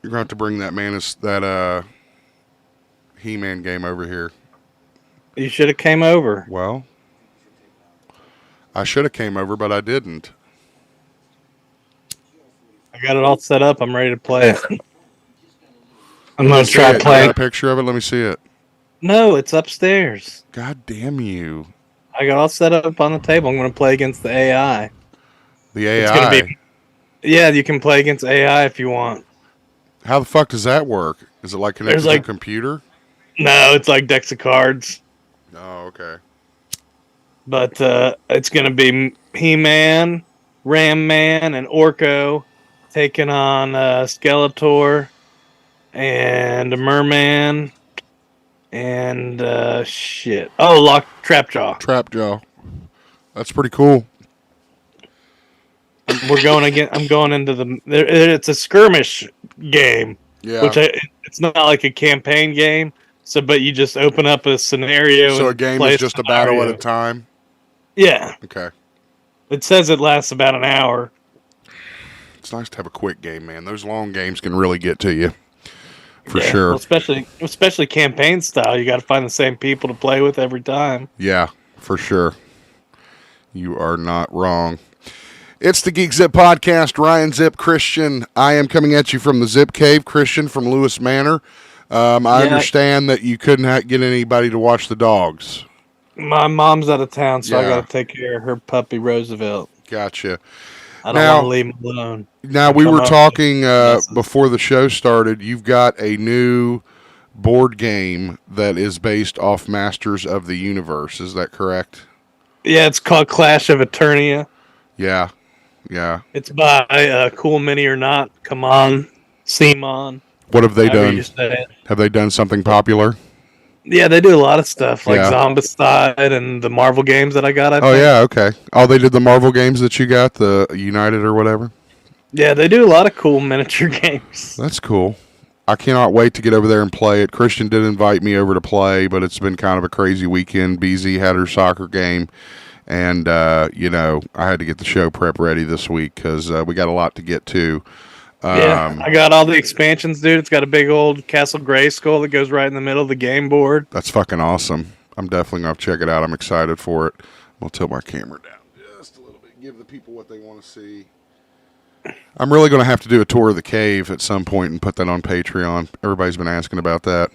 You're going to have to bring that He-Man game over here. You should have came over. Well, I should have came over, but I didn't. I got it all set up. I'm ready to play it. I'm Let me going to see try it. You playing. got a picture of it? Let me see it. No, it's upstairs. God damn you. I got all set up on the table. I'm going to play against the AI. The AI. It's going to be. Yeah, you can play against AI if you want. How the fuck does that work? Is it like connected to a computer? No, it's like decks of cards. Oh, okay. But it's going to be He-Man, Ram-Man, and Orko taking on Skeletor and a Merman and shit. Oh, Trapjaw. Trapjaw. That's pretty cool. We're going again. I'm going into the. It's a skirmish game, Yeah. which it's not like a campaign game. So, but you just open up a scenario. So and a game play is just a battle at a time? Yeah. Okay. It says it lasts about an hour. It's nice to have a quick game, man. Those long games can really get to you. For sure. Well, especially campaign style. You got to find the same people to play with every time. Yeah, for sure. You are not wrong. It's the GeekZip podcast. Ryan Zip, Christian. I am coming at you from the Zip Cave. Christian from Lewis Manor. I understand that you couldn't get anybody to watch the dogs. My mom's out of town, so I got to take care of her puppy Roosevelt. Gotcha. I don't want to leave him alone. Now, we were talking before the show started. You've got a new board game that is based off Masters of the Universe. Is that correct? Yeah, it's called Clash of Eternia. Yeah. It's by Cool Mini or Not. Come on, Simon. What have they done? Have they done something popular? Yeah, they do a lot of stuff like Zombicide and the Marvel games that I got. I think. Yeah, okay. Oh, they did the Marvel games that you got, the United or whatever? Yeah, they do a lot of cool miniature games. That's cool. I cannot wait to get over there and play it. Christian did invite me over to play, but it's been kind of a crazy weekend. BZ had her soccer game, and, I had to get the show prep ready this week because we got a lot to get to. I got all the expansions, dude. It's got a big old Castle Grayskull that goes right in the middle of the game board. That's fucking awesome. I'm definitely going to check it out. I'm excited for it. I'll tilt my camera down just a little bit, give the people what they want to see. I'm really going to have to do a tour of the cave at some point and put that on Patreon. Everybody's been asking about that.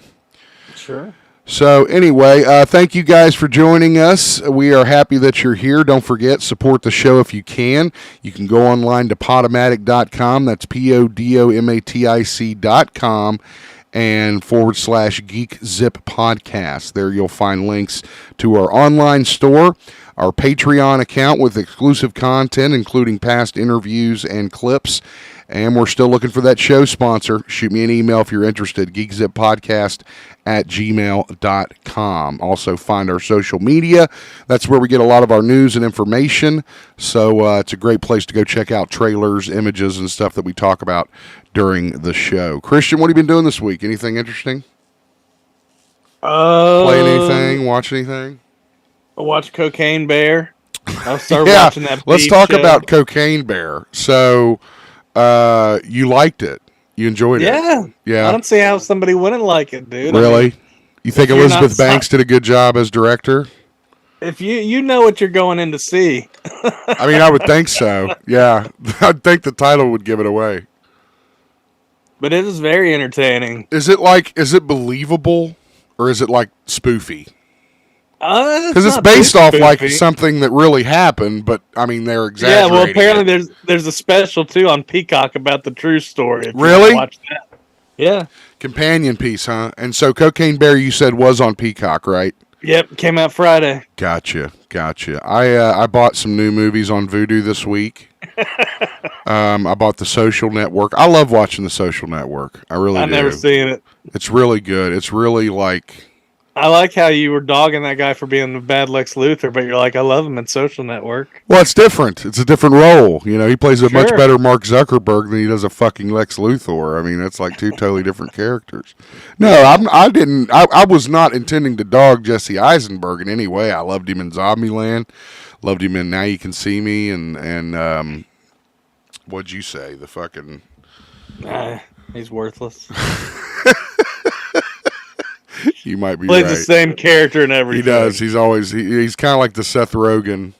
Sure. So anyway, thank you guys for joining us. We are happy that you're here. Don't forget, support the show if you can. You can go online to Podomatic.com. That's Podomatic.com and /GeekZip podcast. There you'll find links to our online store, our Patreon account with exclusive content, including past interviews and clips. And we're still looking for that show sponsor. Shoot me an email if you're interested, geekzippodcast@gmail.com. Also find our social media. That's where we get a lot of our news and information. So it's a great place to go check out trailers, images, and stuff that we talk about during the show. Christian, what have you been doing this week? Anything interesting? Playing anything? Watch anything? I watched Cocaine Bear. I started watching that. Let's talk about Cocaine Bear. So... you liked it. You enjoyed it. Yeah. I don't see how somebody wouldn't like it, dude. Really? I mean, you think Elizabeth Banks did a good job as director? If you know what you're going in to see. I mean, I would think so. Yeah. I'd think the title would give it away. But it is very entertaining. Is it believable or is it like spoofy? Because it's based off like something that really happened, but I mean they're exaggerating. Yeah, well, apparently there's a special too on Peacock about the true story. Really? Watch that. Yeah. Companion piece, huh? And so Cocaine Bear, you said, was on Peacock, right? Yep, came out Friday. Gotcha. I bought some new movies on Vudu this week. I bought The Social Network. I love watching The Social Network. I really do. I've never seen it. It's really good. It's really like... I like how you were dogging that guy for being the bad Lex Luthor, but you're like, I love him in Social Network. Well, it's different. It's a different role. You know, he plays a much better Mark Zuckerberg than he does a fucking Lex Luthor. I mean, that's like two totally different characters. No, I was not intending to dog Jesse Eisenberg in any way. I loved him in Zombieland. Loved him in Now You Can See Me. And what'd you say? The fucking... He's worthless. You might be Plays right. the same character in everything. He does. He's always he's kind of like the Seth Rogen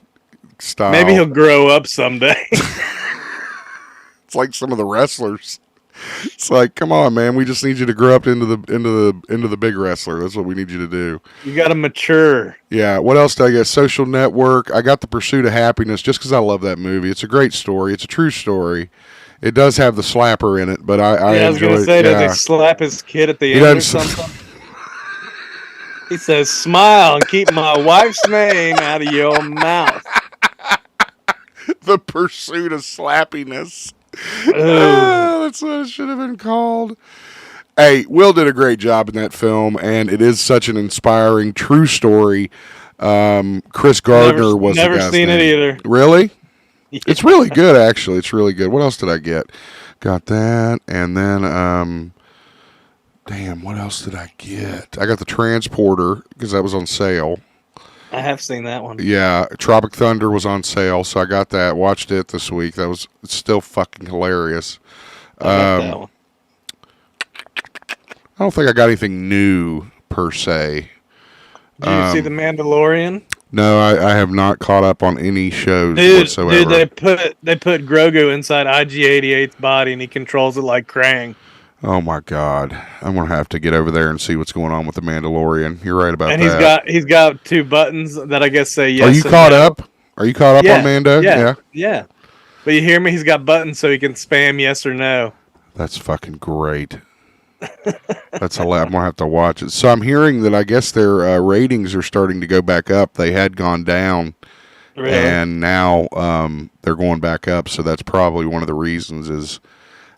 style. Maybe he'll grow up someday. It's like some of the wrestlers. It's like, come on, man. We just need you to grow up into the big wrestler. That's what we need you to do. You got to mature. Yeah. What else did I get? Social Network. I got The Pursuit of Happiness just because I love that movie. It's a great story. It's a true story. It does have the slapper in it, but I was going to say, does he slap his kid at the end or something? He says, "Smile and keep my wife's name out of your mouth." The Pursuit of Slappiness. That's what it should have been called. Hey, Will did a great job in that film, and it is such an inspiring, true story. Chris Gardner was the guy's never seen it either. Really? Yeah. It's really good, actually. It's really good. What else did I get? Got that, and then damn, what else did I get? I got The Transporter because that was on sale. I have seen that one. Yeah, Tropic Thunder was on sale, so I got that. Watched it this week. It's still fucking hilarious. I got that one. I don't think I got anything new per se. Did you see The Mandalorian? No, I have not caught up on any shows whatsoever. Dude, they put Grogu inside IG-88's body, and he controls it like Krang. Oh my God! I'm gonna have to get over there and see what's going on with the Mandalorian. You're right about that. And he's got two buttons that I guess say yes. Are you caught up? Are you caught up on Mando? Yeah. But you hear me? He's got buttons so he can spam yes or no. That's fucking great. That's hilarious. I'm gonna have to watch it. So I'm hearing that I guess their ratings are starting to go back up. They had gone down, really? And now they're going back up. So that's probably one of the reasons is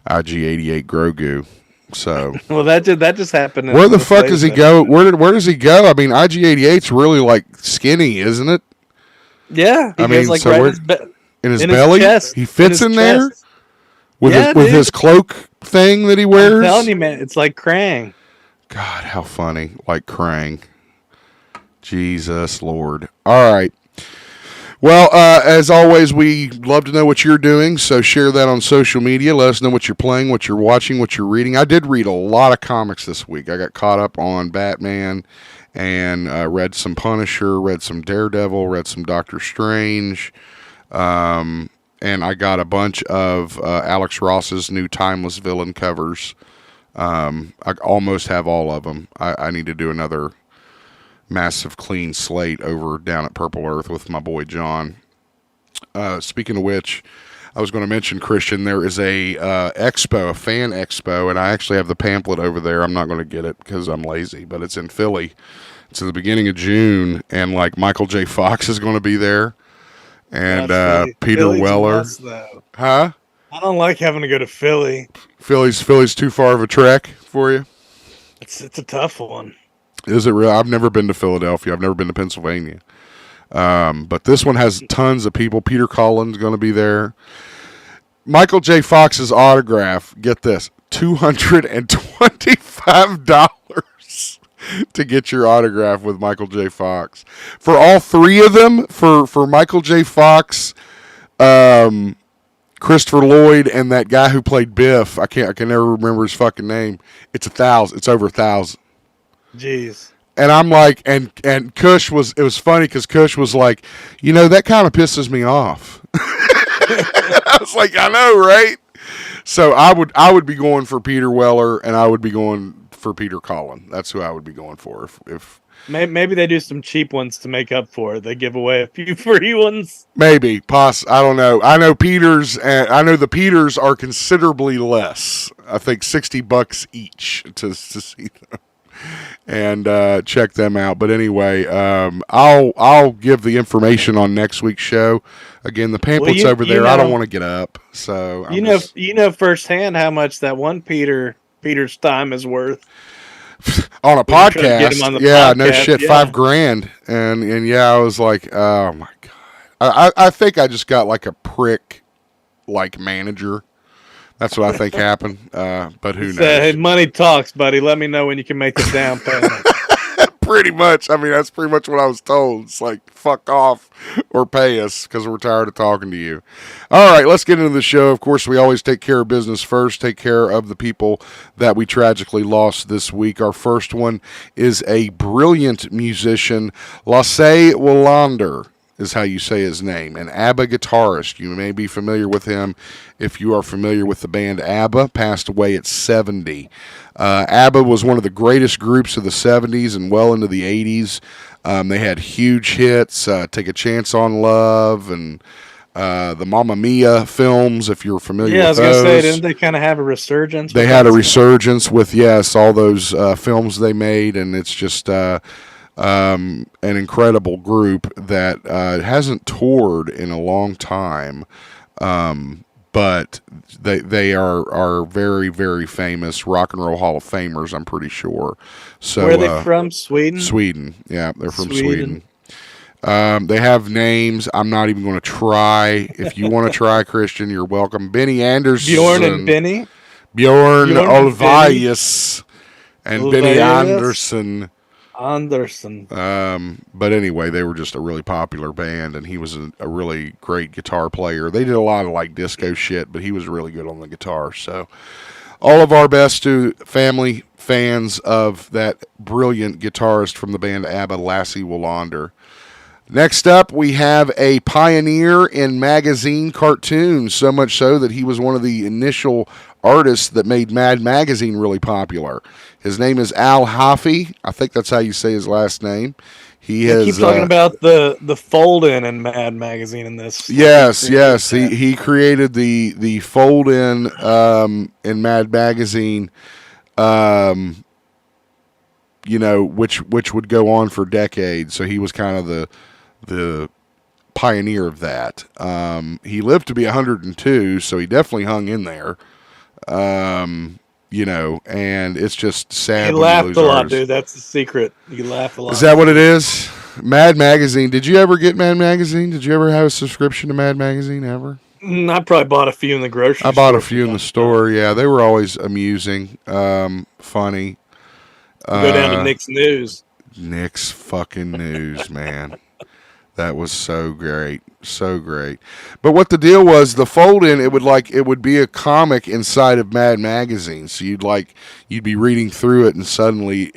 IG-88 Grogu. So well, that just happened. Where the fuck does he go? Where does he go? I mean, IG-88's really like skinny, isn't it? Yeah, I mean, like so right in his belly, chest, he fits in there with his cloak thing that he wears. I'm telling you, man, it's like Krang. God, how funny! Like Krang. Jesus Lord. All right. Well, as always, we love to know what you're doing, so share that on social media. Let us know what you're playing, what you're watching, what you're reading. I did read a lot of comics this week. I got caught up on Batman and read some Punisher, read some Daredevil, read some Doctor Strange, and I got a bunch of Alex Ross's new Timeless Villain covers. I almost have all of them. I need to do another massive clean slate over down at Purple Earth with my boy John. Speaking of which, I was going to mention, Christian, there is a expo, a fan expo, and I actually have the pamphlet over there. I'm not going to get it because I'm lazy, but it's in Philly. It's at the beginning of June, and like Michael J. Fox is going to be there, and Peter Philly's Weller. Huh? I don't like having to go to Philly. Philly's too far of a trek for you? It's a tough one. Is it real? I've never been to Philadelphia. I've never been to Pennsylvania. But this one has tons of people. Peter Cullen's going to be there. Michael J. Fox's autograph, get this, $225 to get your autograph with Michael J. Fox. For all three of them, for Michael J. Fox, Christopher Lloyd, and that guy who played Biff, I can never remember his fucking name. It's $1,000. It's over $1,000. Jeez. And I'm like, and Kush it was funny because Kush was like, that kind of pisses me off. I was like, I know, right? So I would be going for Peter Weller, and I would be going for Peter Cullen. That's who I would be going for. If maybe they do some cheap ones to make up for it. They give away a few free ones. Maybe, I don't know. I know the Peters are considerably less. I think $60 each to see them. And check them out. But anyway, I'll give the information on next week's show. Again, the pamphlet's over there. I don't want to get up, so you know firsthand how much that one Peter's time is worth on a podcast. Get him on the podcast. No shit, $5,000, and yeah, I was like, oh my god. I think I just got like a prick like manager. That's what I think happened, but who knows? Money talks, buddy. Let me know when you can make the down payment. pretty much. I mean, that's pretty much what I was told. It's like, fuck off or pay us because we're tired of talking to you. All right, let's get into the show. Of course, we always take care of business first, take care of the people that we tragically lost this week. Our first one is a brilliant musician, Lasse Wallander is how you say his name, an ABBA guitarist. You may be familiar with him if you are familiar with the band ABBA, passed away at 70. ABBA was one of the greatest groups of the 70s and well into the 80s. They had huge hits, Take a Chance on Love, and the Mamma Mia films, if you're familiar with those. Yeah, I was going to say, didn't they kind of have a resurgence? They had a resurgence with, yes, all those films they made, and it's just an incredible group that hasn't toured in a long time, but they are very, very famous Rock and Roll Hall of Famers, I'm pretty sure. So, where are they from? Sweden? Sweden, yeah, they're from Sweden. They have names. I'm not even going to try. If you want to try, Christian, you're welcome. Benny Anderson. Bjorn and Benny? Bjorn Ulvaeus and Benny Anderson. But anyway, they were just a really popular band, and he was a really great guitar player. They did a lot of like disco shit, but he was really good on the guitar. So all of our best to family fans of that brilliant guitarist from the band ABBA, Lasse Wallander. Next up, we have a pioneer in magazine cartoons, so much so that he was one of the initial artists that made Mad Magazine really popular. His name is Al Haffey. I think that's how you say his last name. He keep talking about the fold-in in Mad Magazine in this. Yes. He created the fold-in in Mad Magazine, which would go on for decades. So he was kind of the pioneer of that. He lived to be 102, so he definitely hung in there. And it's just sad. He laughed a lot, dude. That's the secret. You laugh a lot. Is that what it is? Mad Magazine. Did you ever get Mad Magazine? Did you ever have a subscription to Mad Magazine ever? I probably bought a few in the grocery store. I bought a few in the store. Yeah, they were always amusing, funny. Go down to Nick's News. Nick's fucking News, man. That was so great. So great. But what the deal was, the fold-in, it would be a comic inside of Mad Magazine. So you'd be reading through it, and suddenly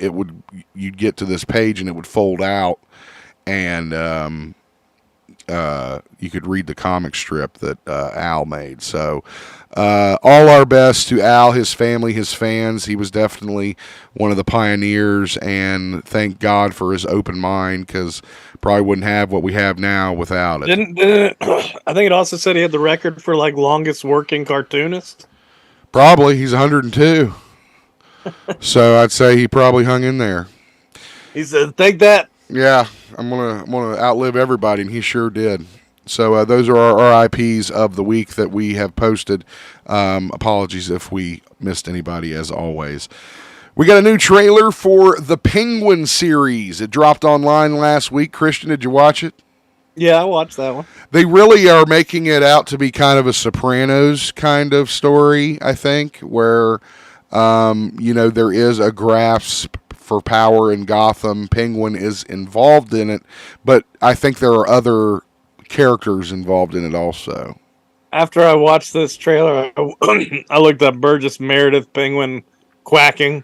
you'd get to this page and it would fold out, and you could read the comic strip that Al made. So all our best to Al, his family, his fans. He was definitely one of the pioneers, and thank God for his open mind, because probably wouldn't have what we have now without it. Didn't I think it also said he had the record for like longest working cartoonist? Probably. He's 102. So I'd say he probably hung in there. He said, "Take that." Yeah, I'm gonna outlive everybody, and he sure did. So those are our RIPs of the week that we have posted. Apologies if we missed anybody, as always. We got a new trailer for the Penguin series. It dropped online last week. Christian, did you watch it? Yeah, I watched that one. They really are making it out to be kind of a Sopranos kind of story, I think, where there is a grasp for power in Gotham. Penguin is involved in it, but I think there are other characters involved in it also. After I watched this trailer, I looked up Burgess Meredith Penguin quacking.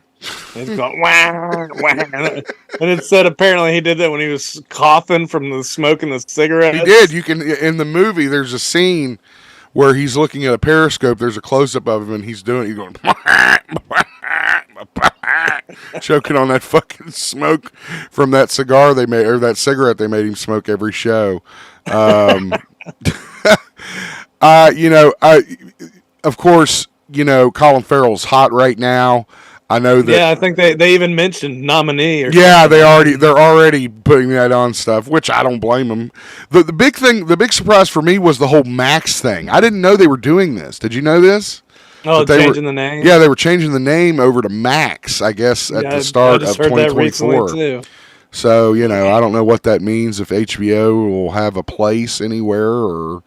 It's going wah, wah. And it said apparently he did that when he was coughing from the smoking the cigarette. He did. You can, in the movie, there's a scene where he's looking at a periscope. There's a close up of him, and he's going choking on that fucking smoke from that cigar they made, or that cigarette they made him smoke every show. Of course, Colin Farrell's hot right now. I know that. Yeah, I think they even mentioned nominee. Yeah, they're already putting that on stuff, which I don't blame them. The big surprise for me was the whole Max thing. I didn't know they were doing this. Did you know this? Oh, changing the name. Yeah, they were changing the name over to Max, I guess, at the start of 2024. Too. So I don't know what that means, if HBO will have a place anywhere or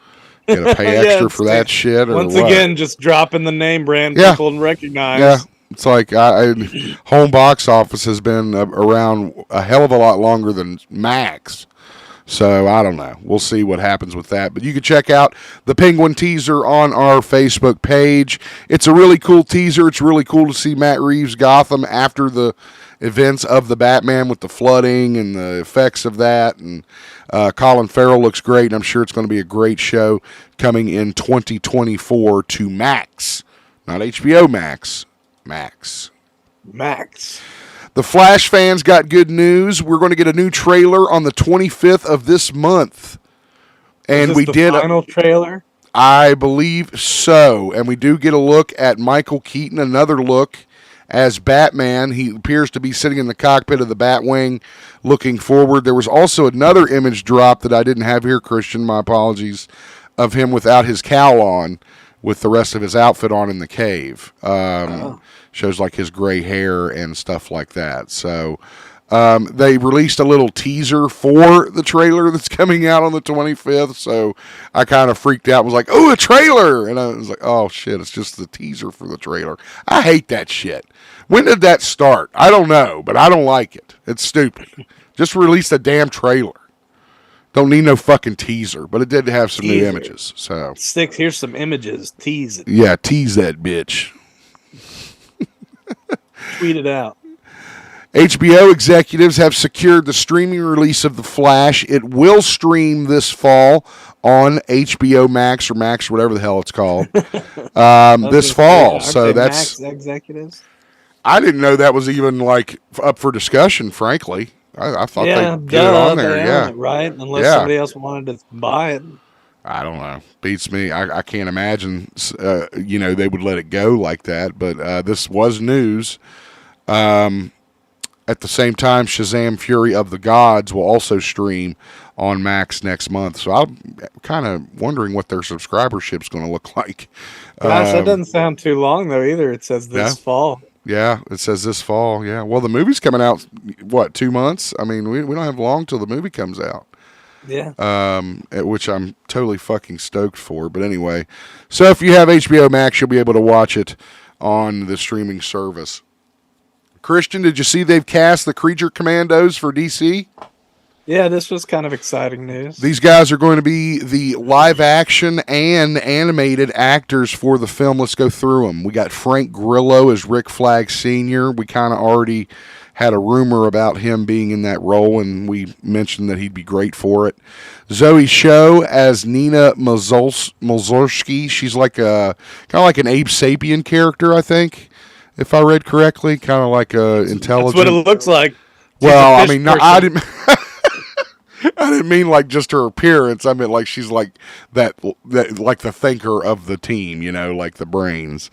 get to pay extra for that shit, or once what. Again, just dropping the name brand people recognize. Yeah. It's like home box office has been around a hell of a lot longer than Max. So I don't know. We'll see what happens with that. But you can check out the Penguin teaser on our Facebook page. It's a really cool teaser. It's really cool to see Matt Reeves' Gotham after the events of the Batman with the flooding and the effects of that. And Colin Farrell looks great. And I'm sure it's going to be a great show coming in 2024 to Max. Not HBO Max. Max. The Flash fans got good news. We're going to get a new trailer on the 25th of this month. And we did a final trailer? I believe so. And we do get a look at Michael Keaton, another look as Batman. He appears to be sitting in the cockpit of the Batwing looking forward. There was also another image drop that I didn't have here, Christian. My apologies. Of him without his cowl on, with the rest of his outfit on in the cave. Shows like his gray hair and stuff like that. So they released a little teaser for the trailer that's coming out on the 25th. So I kind of freaked out. I was like, oh, a trailer. And I was like, oh, shit, it's just the teaser for the trailer. I hate that shit. When did that start? I don't know, but I don't like it. It's stupid. Just release a damn trailer. Don't need no fucking teaser, but it did have some new images. So here's some images. Tease it. Yeah, tease that bitch. Tweet it out. HBO executives have secured the streaming release of The Flash. It will stream this fall on HBO Max or Max, whatever the hell it's called, this fall. So that's Max executives. I didn't know that was even like up for discussion. Frankly, I thought they'd get it on there. Yeah, right. Unless somebody else wanted to buy it. I don't know. Beats me. I can't imagine, they would let it go like that. But this was news. At the same time, Shazam! Fury of the Gods will also stream on Max next month. So I'm kind of wondering what their subscribership's going to look like. Gosh, that doesn't sound too long, though, either. It says this fall. Yeah, it says this fall. Yeah. Well, the movie's coming out, 2 months? I mean, we don't have long till the movie comes out. Yeah. Which I'm totally fucking stoked for. But anyway, so if you have HBO Max, you'll be able to watch it on the streaming service. Christian, did you see they've cast the Creature Commandos for DC? Yeah, this was kind of exciting news. These guys are going to be the live action and animated actors for the film. Let's go through them. We got Frank Grillo as Rick Flag Sr. We kind of already had a rumor about him being in that role, and we mentioned that he'd be great for it. Zoe Sho as Nina Mazolsky. She's like kind of like an Abe Sapien character, I think, if I read correctly. Kind of like a intelligent. That's what it looks like. Well, I mean, I didn't. I didn't mean like just her appearance. I meant like she's like that like the thinker of the team, like the brains.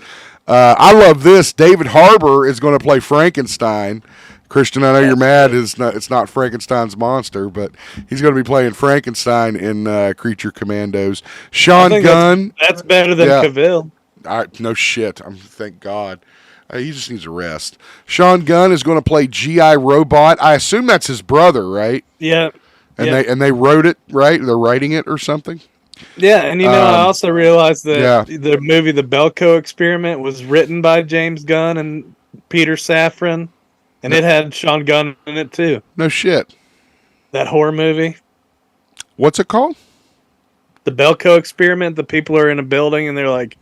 I love this. David Harbour is going to play Frankenstein. Christian, I know you're mad. It's not Frankenstein's monster, but he's going to be playing Frankenstein in Creature Commandos. Sean Gunn. That's better than Cavill. No shit. Thank God. He just needs a rest. Sean Gunn is going to play G.I. Robot. I assume that's his brother, right? Yeah. And they wrote it, right? They're writing it or something? Yeah, and I also realized that the movie The Belko Experiment was written by James Gunn and Peter Safran, and it had Sean Gunn in it too. No shit. That horror movie. What's it called? The Belko Experiment. The people are in a building and they're like,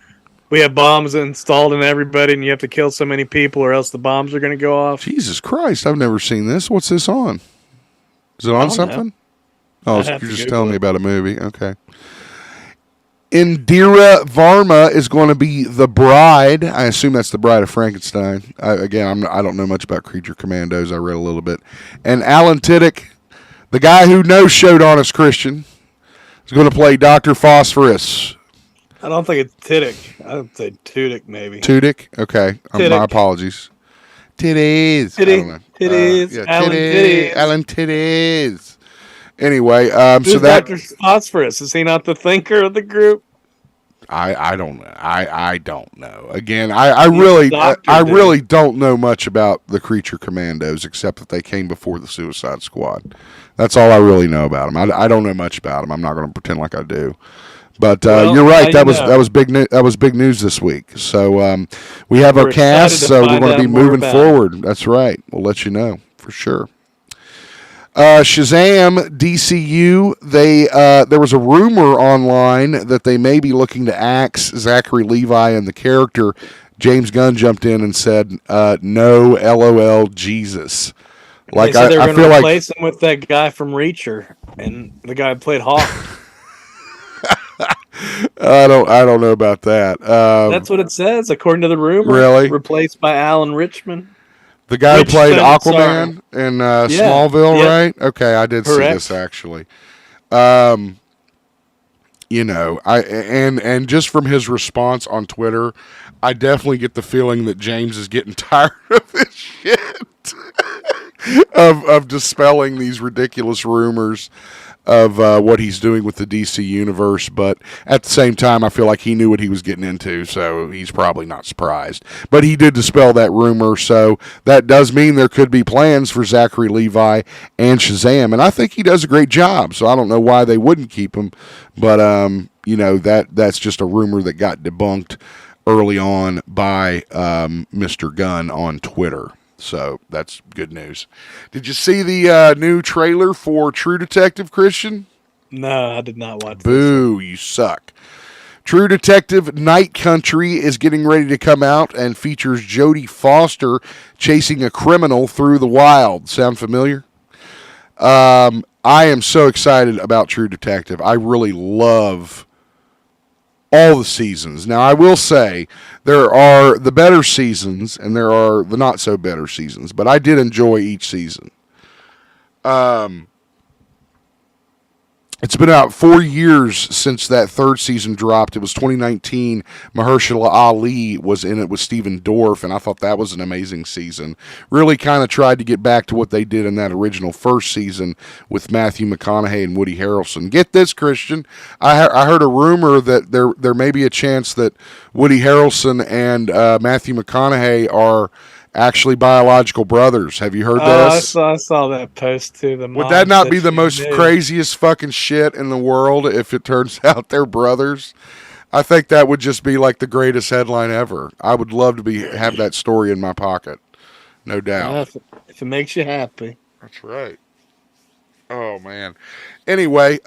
we have bombs installed in everybody and you have to kill so many people or else the bombs are going to go off. Jesus Christ, I've never seen this. What's this on? Is it on something? Know. Oh, so you're just telling me about a movie. Okay. Indira Varma is going to be the bride. I assume that's the bride of Frankenstein. I don't know much about Creature Commandos. I read a little bit. And Alan Tiddick, the guy who no-showed on us, Christian, is going to play Dr. Phosphorus. I don't think it's Tiddick. I would say Tudyk, maybe. Tudyk? Okay. My apologies. Titties. Titties. Alan Titties. Anyway, Who's so that Dr. Phosphorus, is he not the thinker of the group? I don't know. I don't know. Again, I really don't know much about the Creature Commandos except that they came before the Suicide Squad. That's all I really know about them. I don't know much about them. I'm not going to pretend like I do. But Well, you're right. now you That was big news. That was big news this week. So we have our We're cast. excited to So we're find going to out be more moving about forward. That's right. We'll let you know for sure. Shazam DCU. There was a rumor online that they may be looking to axe Zachary Levi and the character. James Gunn jumped in and said, "No, LOL, Jesus." They Like said they were I going to feel like replace him with that guy from Reacher and the guy who played Hawk. I don't know about that. That's what it says, according to the rumor. Really, Replaced by Alan Richmond. the guy who played Richmond, sorry. Aquaman in Yeah. Smallville, Yep. right? Okay, I did see this Correct. actually. You know, and just from his response on Twitter, I definitely get the feeling that James is getting tired of this shit. of dispelling these ridiculous rumors of what he's doing with the DC universe, but at the same time, I feel like he knew what he was getting into, so he's probably not surprised. But he did dispel that rumor, so that does mean there could be plans for Zachary Levi and Shazam, and I think he does a great job. So I don't know why they wouldn't keep him, but you know, that's just a rumor that got debunked early on by Mr. Gunn on Twitter. So that's good news. Did you see the new trailer for True Detective, Christian? No, I did not watch this. Boo, you suck. True Detective Night Country is getting ready to come out and features Jodie Foster chasing a criminal through the wild. Sound familiar? I am so excited about True Detective. I really love all the seasons. Now, I will say there are the better seasons and there are the not so better seasons, but I did enjoy each season. It's been about 4 years since that third season dropped. It was 2019. Mahershala Ali was in it with Stephen Dorff, and I thought that was an amazing season. Really kind of tried to get back to what they did in that original first season with Matthew McConaughey and Woody Harrelson. Get this, Christian. I heard a rumor that there may be a chance that Woody Harrelson and Matthew McConaughey are actually biological brothers. Have you heard this? I saw that post too. Would that not be the most craziest fucking shit in the world if it turns out they're brothers? I think that would just be like the greatest headline ever. I would love to have that story in my pocket. No doubt. If it makes you happy. That's right. Oh, man. Anyway,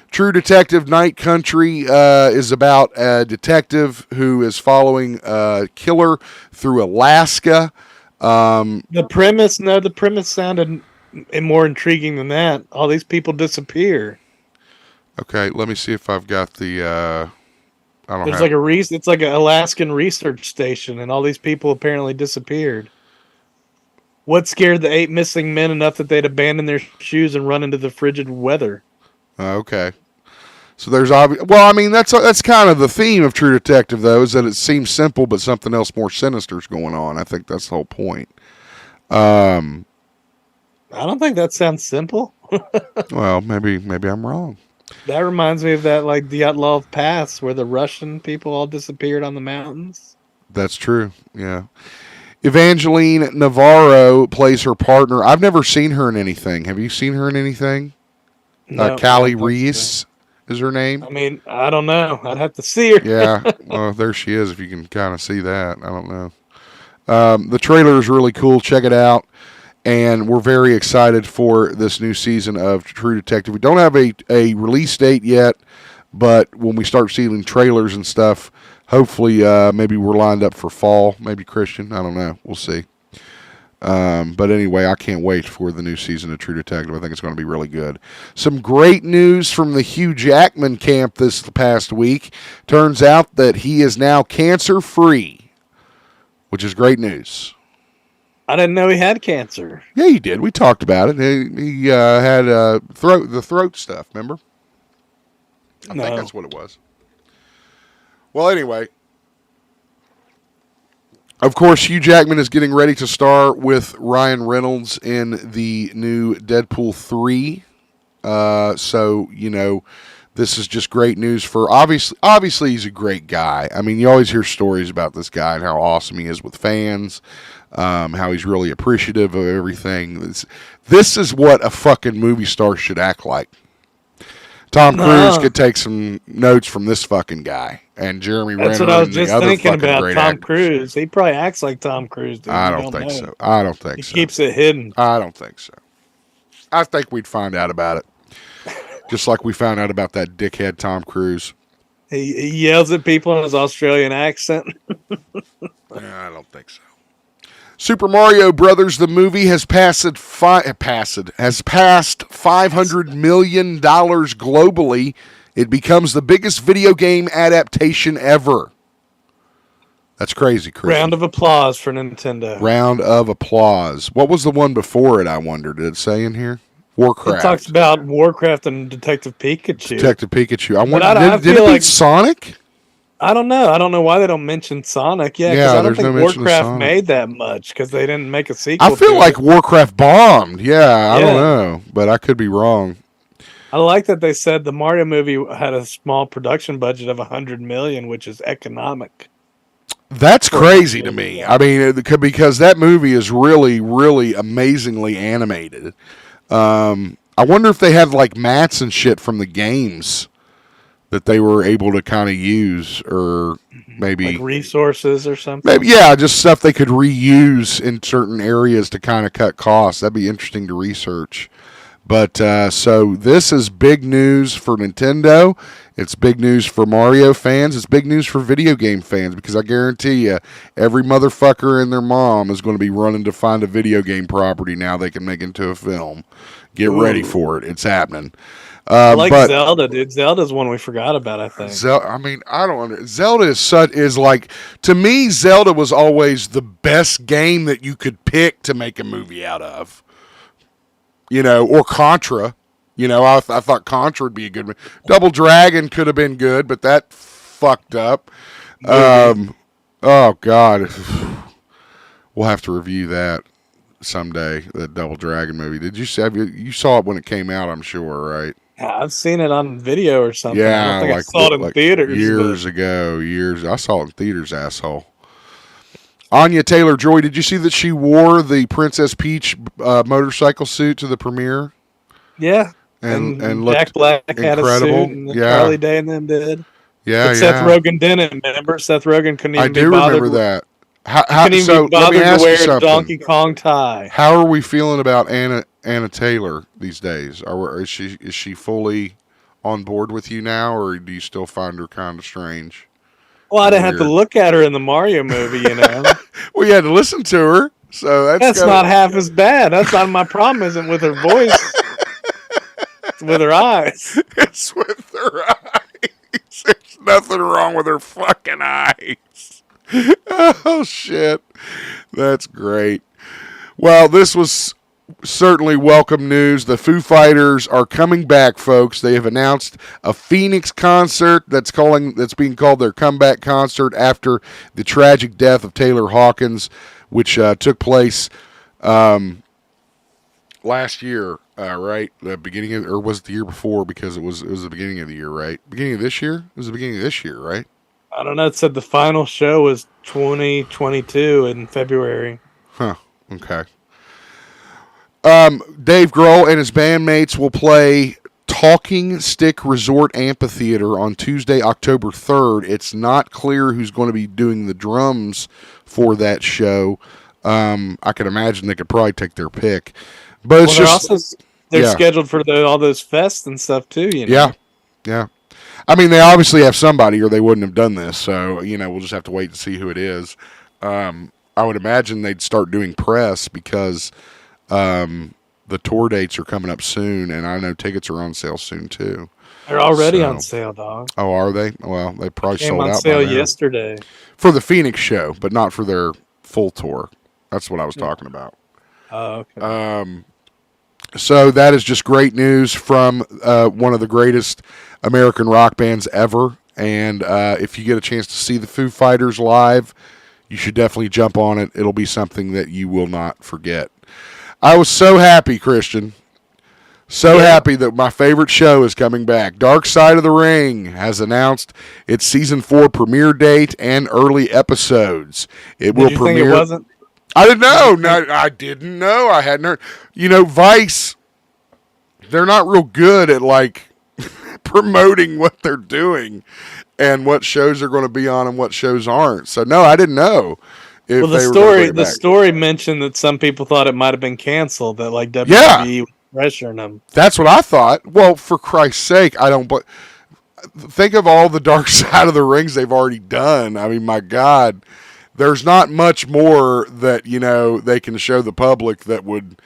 True Detective Night Country is about a detective who is following a killer through Alaska. The premise sounded more intriguing than that. All these people disappear. Okay, let me see if I've got the. It's like an Alaskan research station, and all these people apparently disappeared. What scared the 8 missing men enough that they'd abandon their shoes and run into the frigid weather? Okay. So there's that's kind of the theme of True Detective, though, is that it seems simple, but something else more sinister is going on. I think that's the whole point. I don't think that sounds simple. Well, maybe I'm wrong. That reminds me of that, like the Outlaw of Paths, where the Russian people all disappeared on the mountains. That's true. Yeah. Evangeline Navarro plays her partner. I've never seen her in anything. Have you seen her in anything? No, Callie Reese is her name. I mean, I don't know. I'd have to see her. Yeah. Well, there she is, if you can kind of see that. I don't know. The trailer is really cool. Check it out. And we're very excited for this new season of True Detective. We don't have a release date yet, but when we start seeing trailers and stuff, hopefully maybe we're lined up for fall. Maybe Christian. I don't know. We'll see. But anyway, I can't wait for the new season of True Detective. I think it's going to be really good. Some great news from the Hugh Jackman camp this past week. Turns out that he is now cancer-free, which is great news. I didn't know he had cancer. Yeah, he did. We talked about it. He had the throat stuff, remember? I think that's what it was. Well, anyway. Of course, Hugh Jackman is getting ready to star with Ryan Reynolds in the new Deadpool 3. So, you know, this is just great news for... Obviously, he's a great guy. I mean, you always hear stories about this guy and how awesome he is with fans. How he's really appreciative of everything. This is what a fucking movie star should act like. Tom Cruise No. could take some notes from this fucking guy and Jeremy That's what Renner I was and the just other thinking fucking about. great Tom actors. Cruise. He probably acts like Tom Cruise, dude. I You don't don't think know. so. I don't think He so. keeps it hidden. I don't think so. I think we'd find out about it. Just like we found out about that dickhead Tom Cruise. He yells at people in his Australian accent. I don't think so. Super Mario Brothers, the movie, has passed $500 million globally. It becomes the biggest video game adaptation ever. That's crazy, Chris. Round of applause for Nintendo. Round of applause. What was the one before it, I wonder? Did it say in here? Warcraft. It talks about Warcraft and Detective Pikachu. Detective Pikachu. I But wonder, I did feel it beat like- Sonic? I don't know. I don't know why they don't mention Sonic. Yeah, because Yeah, I don't there's think no mention of Warcraft Sonic. made that much because they didn't make a sequel. I feel to like it. Warcraft bombed. Yeah, I don't Yeah. know, but I could be wrong. I like that they said the Mario movie had a small production budget of $100 million, which is economic. That's crazy to me. I mean, because that movie is really, really amazingly animated. I wonder if they have like mats and shit from the games that they were able to kind of use, or maybe Like resources or something. maybe just stuff they could reuse in certain areas to kind of cut costs. That'd be interesting to research. But so this is big news for Nintendo. It's big news for Mario fans. It's big news for video game fans, because I guarantee you, every motherfucker and their mom is going to be running to find a video game property now they can make into a film. Get ready for it. It's happening. I like but Zelda, dude. Zelda's one we forgot about, I think. Zelda is like, to me, Zelda was always the best game that you could pick to make a movie out of. You know, or Contra. You know, I thought Contra would be a good one. Double Dragon could have been good, but that fucked up. Oh God, we'll have to review that someday. The Double Dragon movie. Did you you saw it when it came out? I'm sure, right? I've seen it on video or something. Yeah, I don't think like, I saw it in theaters. years ago. I saw it in theaters, asshole. Anya Taylor-Joy, did you see that she wore the Princess Peach motorcycle suit to the premiere? Yeah. And Jack looked Black had incredible. a suit, and Charlie Day and them did. Yeah, But Seth Rogen didn't. Remember, Seth Rogen couldn't even I be do bothered. remember that. Couldn't even So be let me bothered to ask you wear a something. Donkey Kong tie. How are we feeling about Anna Taylor these days? Is she fully on board with you now, or do you still find her kind of strange? Well, I didn't have to Weird. look at her in the Mario movie, you know. Well, you had to listen to her, so That's not half as bad. That's not my problem. Isn't with her voice. It's with her eyes. It's with her eyes. There's nothing wrong with her fucking eyes. Oh, shit. That's great. Well, this was certainly welcome news. The Foo Fighters are coming back, folks. They have announced a Phoenix concert that's being called their comeback concert after the tragic death of Taylor Hawkins, which took place last year, right? The beginning of, or was it the year before? Because it was the beginning of the year, right? Beginning of this year? It was the beginning of this year, right? I don't know. It said the final show was 2022 in February. Huh. Okay. Dave Grohl and his bandmates will play Talking Stick Resort Amphitheater on Tuesday, October 3rd. It's not clear who's going to be doing the drums for that show. I can imagine they could probably take their pick. But it's they're scheduled for all those fests and stuff too, you know? Yeah. Yeah. I mean, they obviously have somebody or they wouldn't have done this. So, we'll just have to wait and see who it is. I would imagine they'd start doing press because the tour dates are coming up soon, and I know tickets are on sale soon too. They're already on sale, dog. Oh, are they? Well, they probably Came sold on out sale by now. yesterday For the Phoenix show, but not for their full tour. That's what I was talking about. Oh, okay. So that is just great news from one of the greatest American rock bands ever. And if you get a chance to see the Foo Fighters live, you should definitely jump on it. It'll be something that you will not forget. I was so happy, Christian. Happy that my favorite show is coming back. Dark Side of the Ring has announced its season 4 premiere date and early episodes. It will premiere. Think it wasn't? I didn't know. No, I didn't know. I hadn't heard. Vice, they're not real good at promoting what they're doing and what shows are going to be on and what shows aren't. So no, I didn't know if Well, they were going to bring it the back. story mentioned that some people thought it might have been canceled. That like Yeah. WWE was pressuring them. That's what I thought. Well, for Christ's sake, I don't. But think of all the Dark Side of the Rings they've already done. I mean, my God, there's not much more that they can show the public that would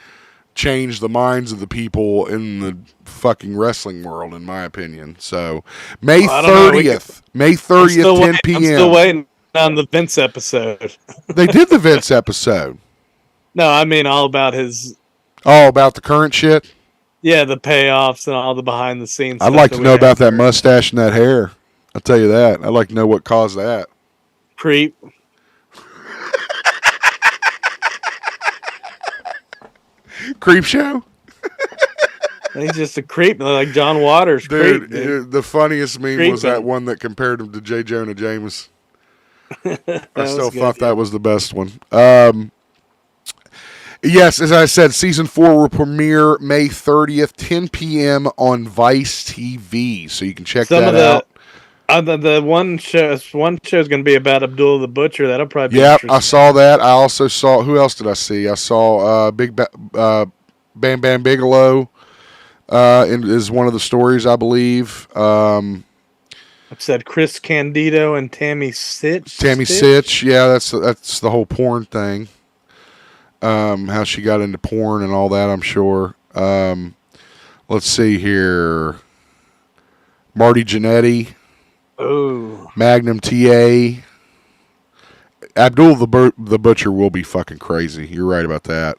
change the minds of the people in the fucking wrestling world, in my opinion. So, May 30th, May 30th, 10 p.m. I'm still waiting on the Vince episode. They did the Vince episode. No, I mean all about his. Oh, about the current shit? Yeah, the payoffs and all the behind the scenes. I'd like to know about that mustache and that hair. I'll tell you that. I'd like to know what caused that. Creep. Creep show? He's just a creep, like John Waters. Dude, creep, dude. The funniest meme Creeping. was that one that compared him to J. Jonah Jameson. I still good, thought that was the best one. Yes, as I said, season 4 will premiere May 30th, 10 p.m. on Vice TV, so you can check that out. The one show is going to be about Abdullah the Butcher. That'll probably be interesting. I saw that. I also saw, who else did I see? I saw Bam Bam Bigelow is one of the stories, I believe. I've said Chris Candido and Tammy Sitch. Tammy Sitch, yeah, that's the whole porn thing. How she got into porn and all that, I'm sure. Let's see here. Marty Jannetty. Oh. Magnum TA. Abdul the Butcher will be fucking crazy. You're right about that.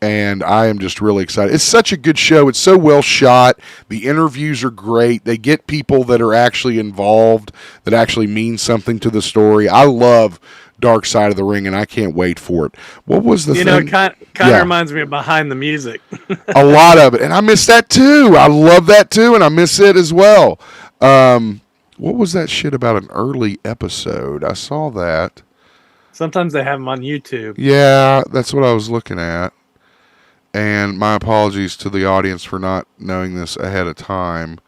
And I am just really excited. It's such a good show. It's so well shot. The interviews are great. They get people that are actually involved, that actually mean something to the story. I love Dark Side of the Ring, and I can't wait for it. What was the thing? It kind of reminds me of Behind the Music. A lot of it. And I miss that too. I love that too, and I miss it as well. What was that shit about an early episode? I saw that. Sometimes they have them on YouTube. Yeah, that's what I was looking at. And my apologies to the audience for not knowing this ahead of time.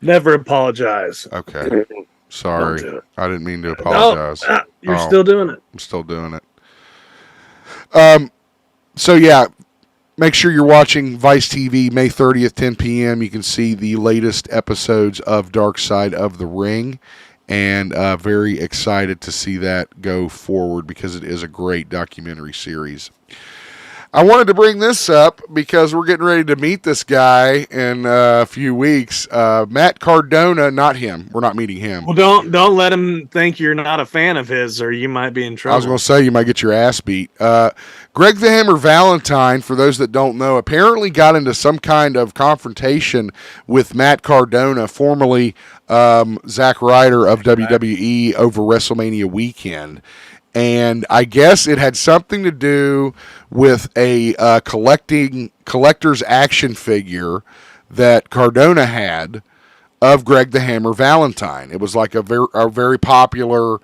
Never apologize. Okay. Sorry. I didn't mean to apologize. No, you're still doing it. I'm still doing it. So, yeah, make sure you're watching Vice TV, May 30th, 10 p.m. You can see the latest episodes of Dark Side of the Ring. And very excited to see that go forward because it is a great documentary series. I wanted to bring this up because we're getting ready to meet this guy in a few weeks. Matt Cardona, not him. We're not meeting him. Well, don't let him think you're not a fan of his, or you might be in trouble. I was going to say you might get your ass beat. Greg the Hammer Valentine, for those that don't know, apparently got into some kind of confrontation with Matt Cardona, formerly Zack Ryder of WWE, over WrestleMania weekend. And I guess it had something to do with a collector's action figure that Cardona had of Greg the Hammer Valentine. It was like a very popular,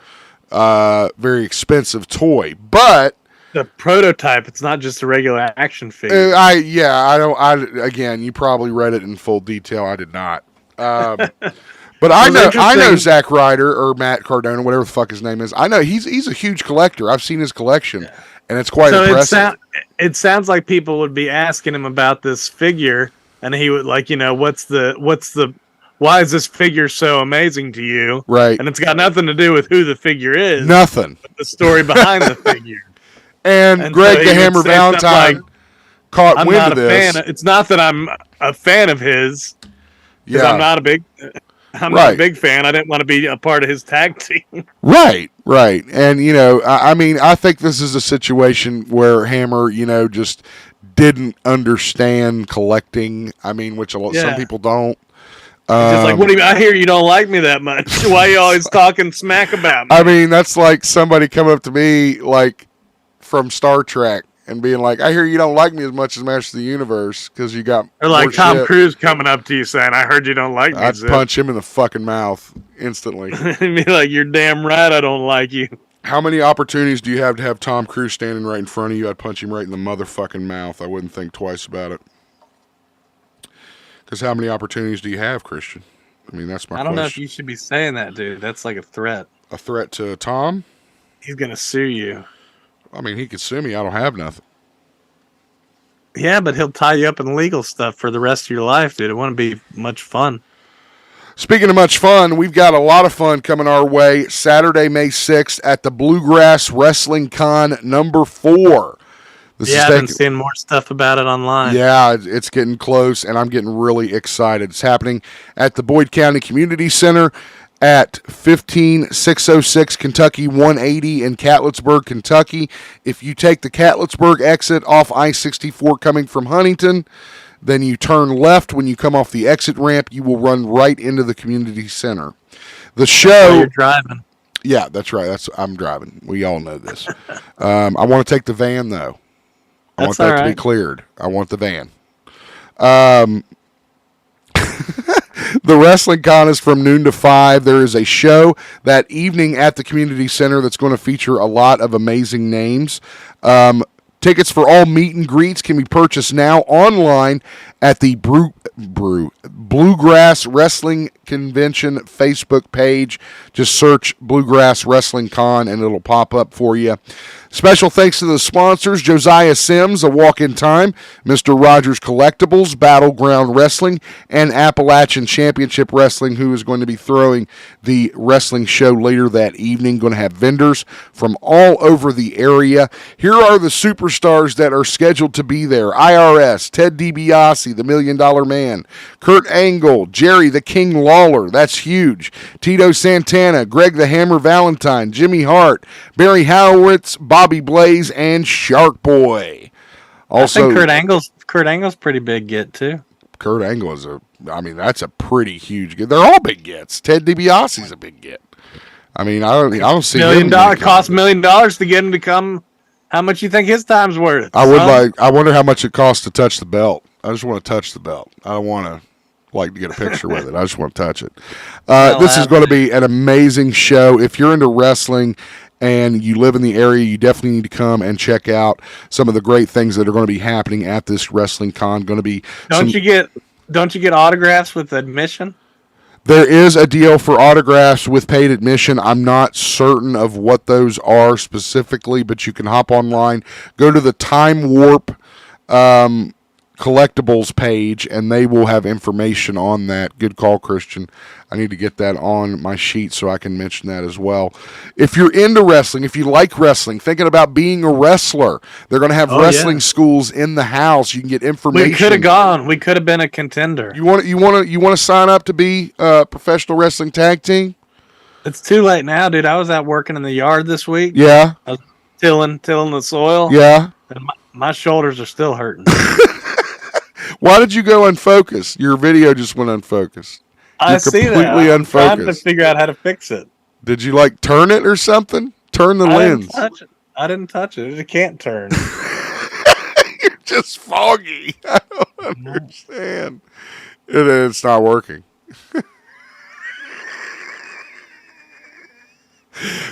very expensive toy, but the prototype. It's not just a regular action figure. Again, you probably read it in full detail. I did not. But I know Zack Ryder or Matt Cardona, whatever the fuck his name is. I know he's a huge collector. I've seen his collection, and it's quite impressive. It sounds like people would be asking him about this figure, and he would why is this figure so amazing to you? Right. And it's got nothing to do with who the figure is. Nothing. But the story behind the figure. And Greg the Hammer Valentine caught wind of this. It's not that I'm a fan of his. Yeah. I'm not a big fan. I didn't want to be a part of his tag team. Right. And, I think this is a situation where Hammer, just didn't understand collecting. Which some people don't. Just like, I hear you don't like me that much. Why are you always talking smack about me? That's like somebody come up to me, like, from Star Trek and being like, I hear you don't like me as much as Master of the Universe because you got or like Tom Cruise coming up to you saying, I heard you don't like me. I'd punch him in the fucking mouth instantly. And be like, you're damn right I don't like you. How many opportunities do you have to have Tom Cruise standing right in front of you? I'd punch him right in the motherfucking mouth. I wouldn't think twice about it. Because how many opportunities do you have, Christian? I mean, that's my question. I don't know if you should be saying that, dude. That's like a threat. A threat to Tom? He's going to sue you. I mean, he could sue me. I don't have nothing. Yeah, but he'll tie you up in legal stuff for the rest of your life, dude. It wouldn't be much fun. Speaking of much fun, we've got a lot of fun coming our way Saturday, May 6th at the Bluegrass Wrestling Con number 4. I've been seeing more stuff about it online. Yeah, it's getting close, and I'm getting really excited. It's happening at the Boyd County Community Center at 15606 Kentucky 180 in Catlettsburg, Kentucky. If you take the Catlettsburg exit off I-64 coming from Huntington, then you turn left. When you come off the exit ramp, you will run right into the community center. The show... You're driving. Yeah, that's right. I'm driving. We all know this. I want to take the van, though. I want that to be cleared. I want the van. The Wrestling Con is from noon to 5. There is a show that evening at the community center that's going to feature a lot of amazing names. Tickets for all meet and greets can be purchased now online at the Bluegrass Wrestling Convention Facebook page. Just search Bluegrass Wrestling Con and it'll pop up for you. Special thanks to the sponsors, Josiah Sims, A Walk in Time, Mr. Rogers Collectibles, Battleground Wrestling, and Appalachian Championship Wrestling, who is going to be throwing the wrestling show later that evening. Going to have vendors from all over the area. Here are the superstars that are scheduled to be there. IRS, Ted DiBiase, the $1 Million Man, Kurt Angle, Jerry the King Lawler, that's huge, Tito Santana, Greg the Hammer Valentine, Jimmy Hart, Barry Howitz, Bobby Blaze, and Shark Boy. Also, I think Kurt Angle's pretty big get too. Kurt Angle is that's a pretty huge get. They're all big gets. Ted DiBiase's a big get. I mean, I don't see $1 million cost $1 million to get him to come. How much you think his time's worth? I wonder how much it costs to touch the belt. I just want to touch the belt. I don't want to to get a picture with it. I just want to touch it. This is going to be an amazing show. If you're into wrestling and you live in the area, you definitely need to come and check out some of the great things that are going to be happening at this wrestling con. Going to be Don't you get autographs with admission? There is a deal for autographs with paid admission. I'm not certain of what those are specifically, but you can hop online, go to the Time Warp collectibles page, and they will have information on that. Good call, Christian. I need to get that on my sheet so I can mention that as well. If you're into wrestling, if you like wrestling, thinking about being a wrestler, they're going to have wrestling schools in the house. You can get information. We could have gone. We could have been a contender. You want to sign up to be a professional wrestling tag team? It's too late now, dude. I was out working in the yard this week. Yeah. I was tilling the soil. Yeah. And my shoulders are still hurting. Why did you go unfocused? Your video just went unfocused. I see that. Completely unfocused. I'm trying to figure out how to fix it. Did you turn it or something? Turn the lens. I didn't touch it. It can't turn. You're just foggy. I don't understand. It's not working.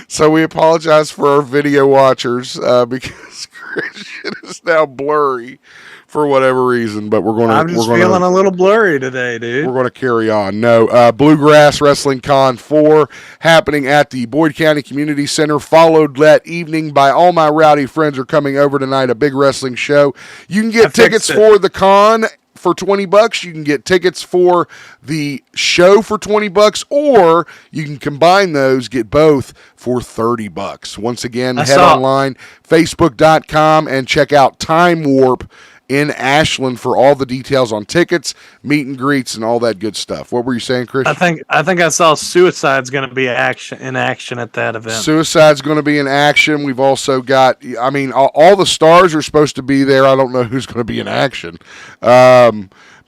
So we apologize for our video watchers because Christian is now blurry for whatever reason, but I'm just feeling a little blurry today, dude. We're going to carry on. No, Bluegrass Wrestling Con 4 happening at the Boyd County Community Center, followed that evening by All My Rowdy Friends Are Coming Over Tonight, a big wrestling show. You can get tickets for the con for $20. You can get tickets for the show for $20, or you can combine those, get both for $30. Once again, head online, facebook.com, and check out Time Warp in Ashland for all the details on tickets, meet and greets, and all that good stuff. What were you saying, Chris? I think I saw Suicide's going to be in action at that event. Suicide's going to be in action. We've also got, all the stars are supposed to be there. I don't know who's going to be in action.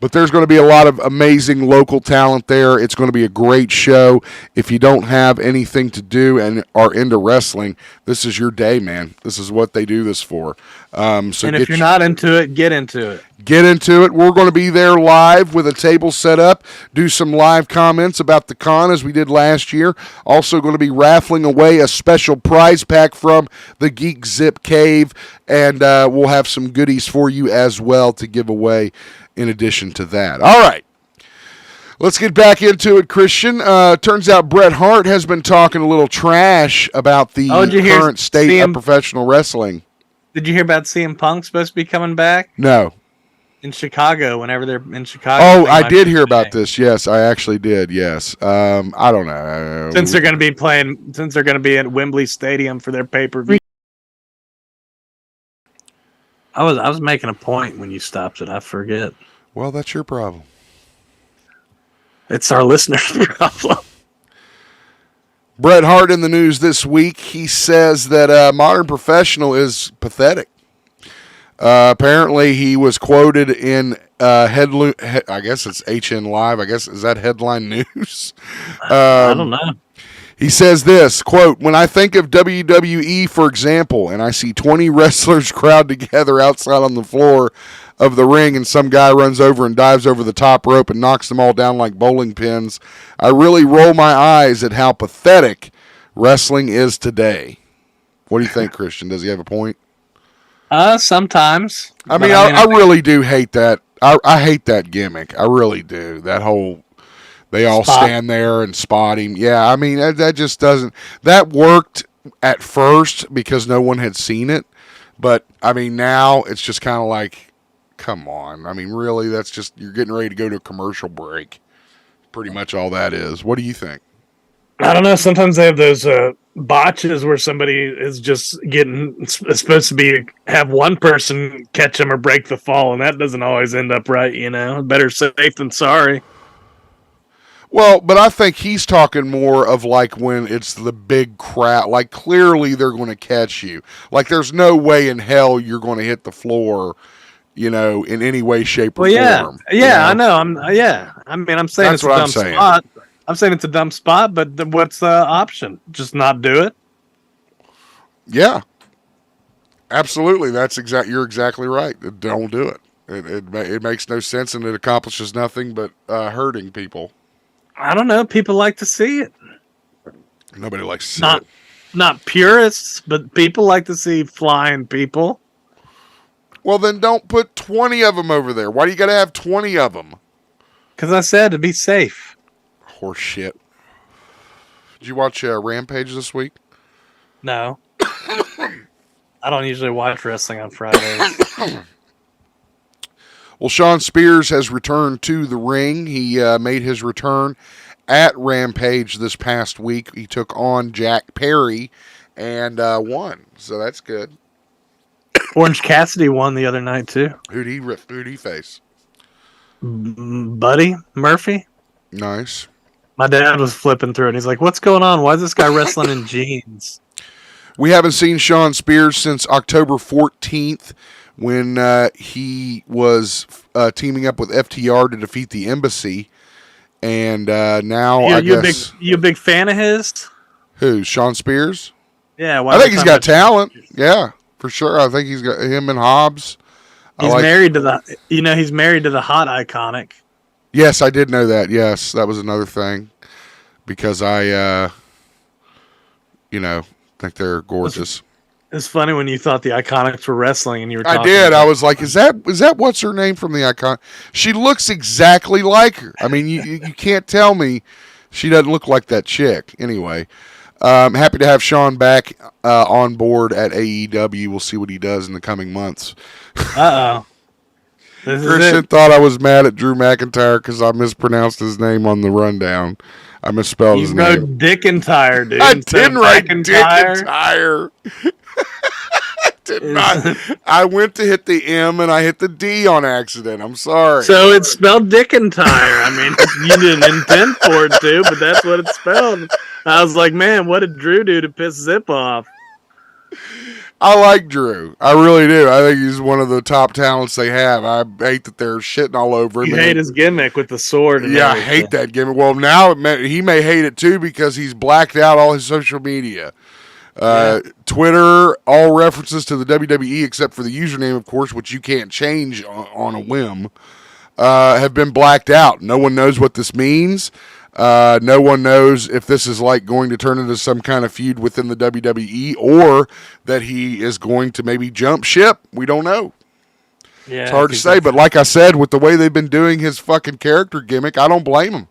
But there's going to be a lot of amazing local talent there. It's going to be a great show. If you don't have anything to do and are into wrestling, this is your day, man. This is what they do this for. And if you're not into it, get into it. Get into it. We're going to be there live with a table set up, do some live comments about the con as we did last year. Also going to be raffling away a special prize pack from the GeekZip Cave, and we'll have some goodies for you as well to give away in addition to that. All right. Let's get back into it, Christian. Turns out Bret Hart has been talking a little trash about the current state of professional wrestling. Did you hear about CM Punk supposed to be coming back? No. In Chicago, whenever they're in Chicago. Oh, I did hear about this. Yes, I actually did. Yes. I don't know. Since they're going to be at Wembley Stadium for their pay-per-view. I was making a point when you stopped it. I forget. Well, that's your problem. It's our listeners' problem. Bret Hart in the news this week. He says that Modern Professional is pathetic. Apparently, he was quoted in I guess it's HN Live. I guess, is that headline news? I don't know. He says this, quote, "When I think of WWE, for example, and I see 20 wrestlers crowd together outside on the floor of the ring and some guy runs over and dives over the top rope and knocks them all down like bowling pins, I really roll my eyes at how pathetic wrestling is today." What do you think, Christian? Does he have a point? Sometimes. I really do hate that. I hate that gimmick. I really do. That whole... They all stand there and spot him. Yeah, I mean, that just doesn't... That worked at first because no one had seen it. But, I mean, now it's just kind of like, come on. I mean, really, that's just... You're getting ready to go to a commercial break. Pretty much all that is. What do you think? I don't know. Sometimes they have those botches where somebody is just supposed to have one person catch them or break the fall, and that doesn't always end up right, you know? Better safe than sorry. Well, but I think he's talking more of like when it's the big crowd. Like, clearly they're going to catch you. Like, there's no way in hell you're going to hit the floor, you know, in any way, shape, or form. Yeah, I know. I'm saying That's it's a dumb spot. I'm saying it's a dumb spot, but what's the option? Just not do it? Yeah. Absolutely. You're exactly right. Don't do it. It makes no sense, and it accomplishes nothing but hurting people. I don't know. People like to see it. Nobody likes to see it. Not purists, but people like to see flying people. Well, then don't put 20 of them over there. Why do you got to have 20 of them? Because I said to be safe. Horse shit. Did you watch Rampage this week? No. I don't usually watch wrestling on Fridays. Well, Sean Spears has returned to the ring. He made his return at Rampage this past week. He took on Jack Perry and won, so that's good. Orange Cassidy won the other night, too. Who'd he face? Buddy Murphy. Nice. My dad was flipping through it, and he's like, what's going on? Why is this guy wrestling in jeans? We haven't seen Sean Spears since October 14th. When he was teaming up with FTR to defeat the Embassy. And now I guess... You a big fan of his? Who, Sean Spears? Yeah. I think he's got talent. Yeah, for sure. I think he's got him and Hobbs. He's married to the Hot Iconic. Yes, I did know that. Yes, that was another thing. Because I, think they're gorgeous. It's funny when you thought the Iconics were wrestling and you were talking. I did. I was like, is that what's her name from the Iconic? She looks exactly like her. I mean, you can't tell me she doesn't look like that chick. Anyway, happy to have Sean back on board at AEW. We'll see what he does in the coming months. Uh-oh. Christian thought I was mad at Drew McIntyre because I mispronounced his name on the rundown. I misspelled his name. You wrote Dickintyre, dude. I didn't write Dickintyre. I went to hit the M and I hit the D on accident. I'm sorry. So it's spelled Dickintyre. I mean, you didn't intend for it to, but that's what it's spelled. I was like, man, what did Drew do to piss Zip off? I like Drew. I really do. I think he's one of the top talents they have. I hate that they're shitting all over him. You hate his gimmick with the sword. And yeah, everything. I hate that gimmick. Well, now he may hate it too because he's blacked out all his social media. Twitter, all references to the WWE except for the username, of course, which you can't change on a whim, have been blacked out. No one knows what this means. No one knows if this is like going to turn into some kind of feud within the WWE or that he is going to maybe jump ship. We don't know. Yeah, it's hard to say, but like I said, with the way they've been doing his fucking character gimmick, I don't blame him.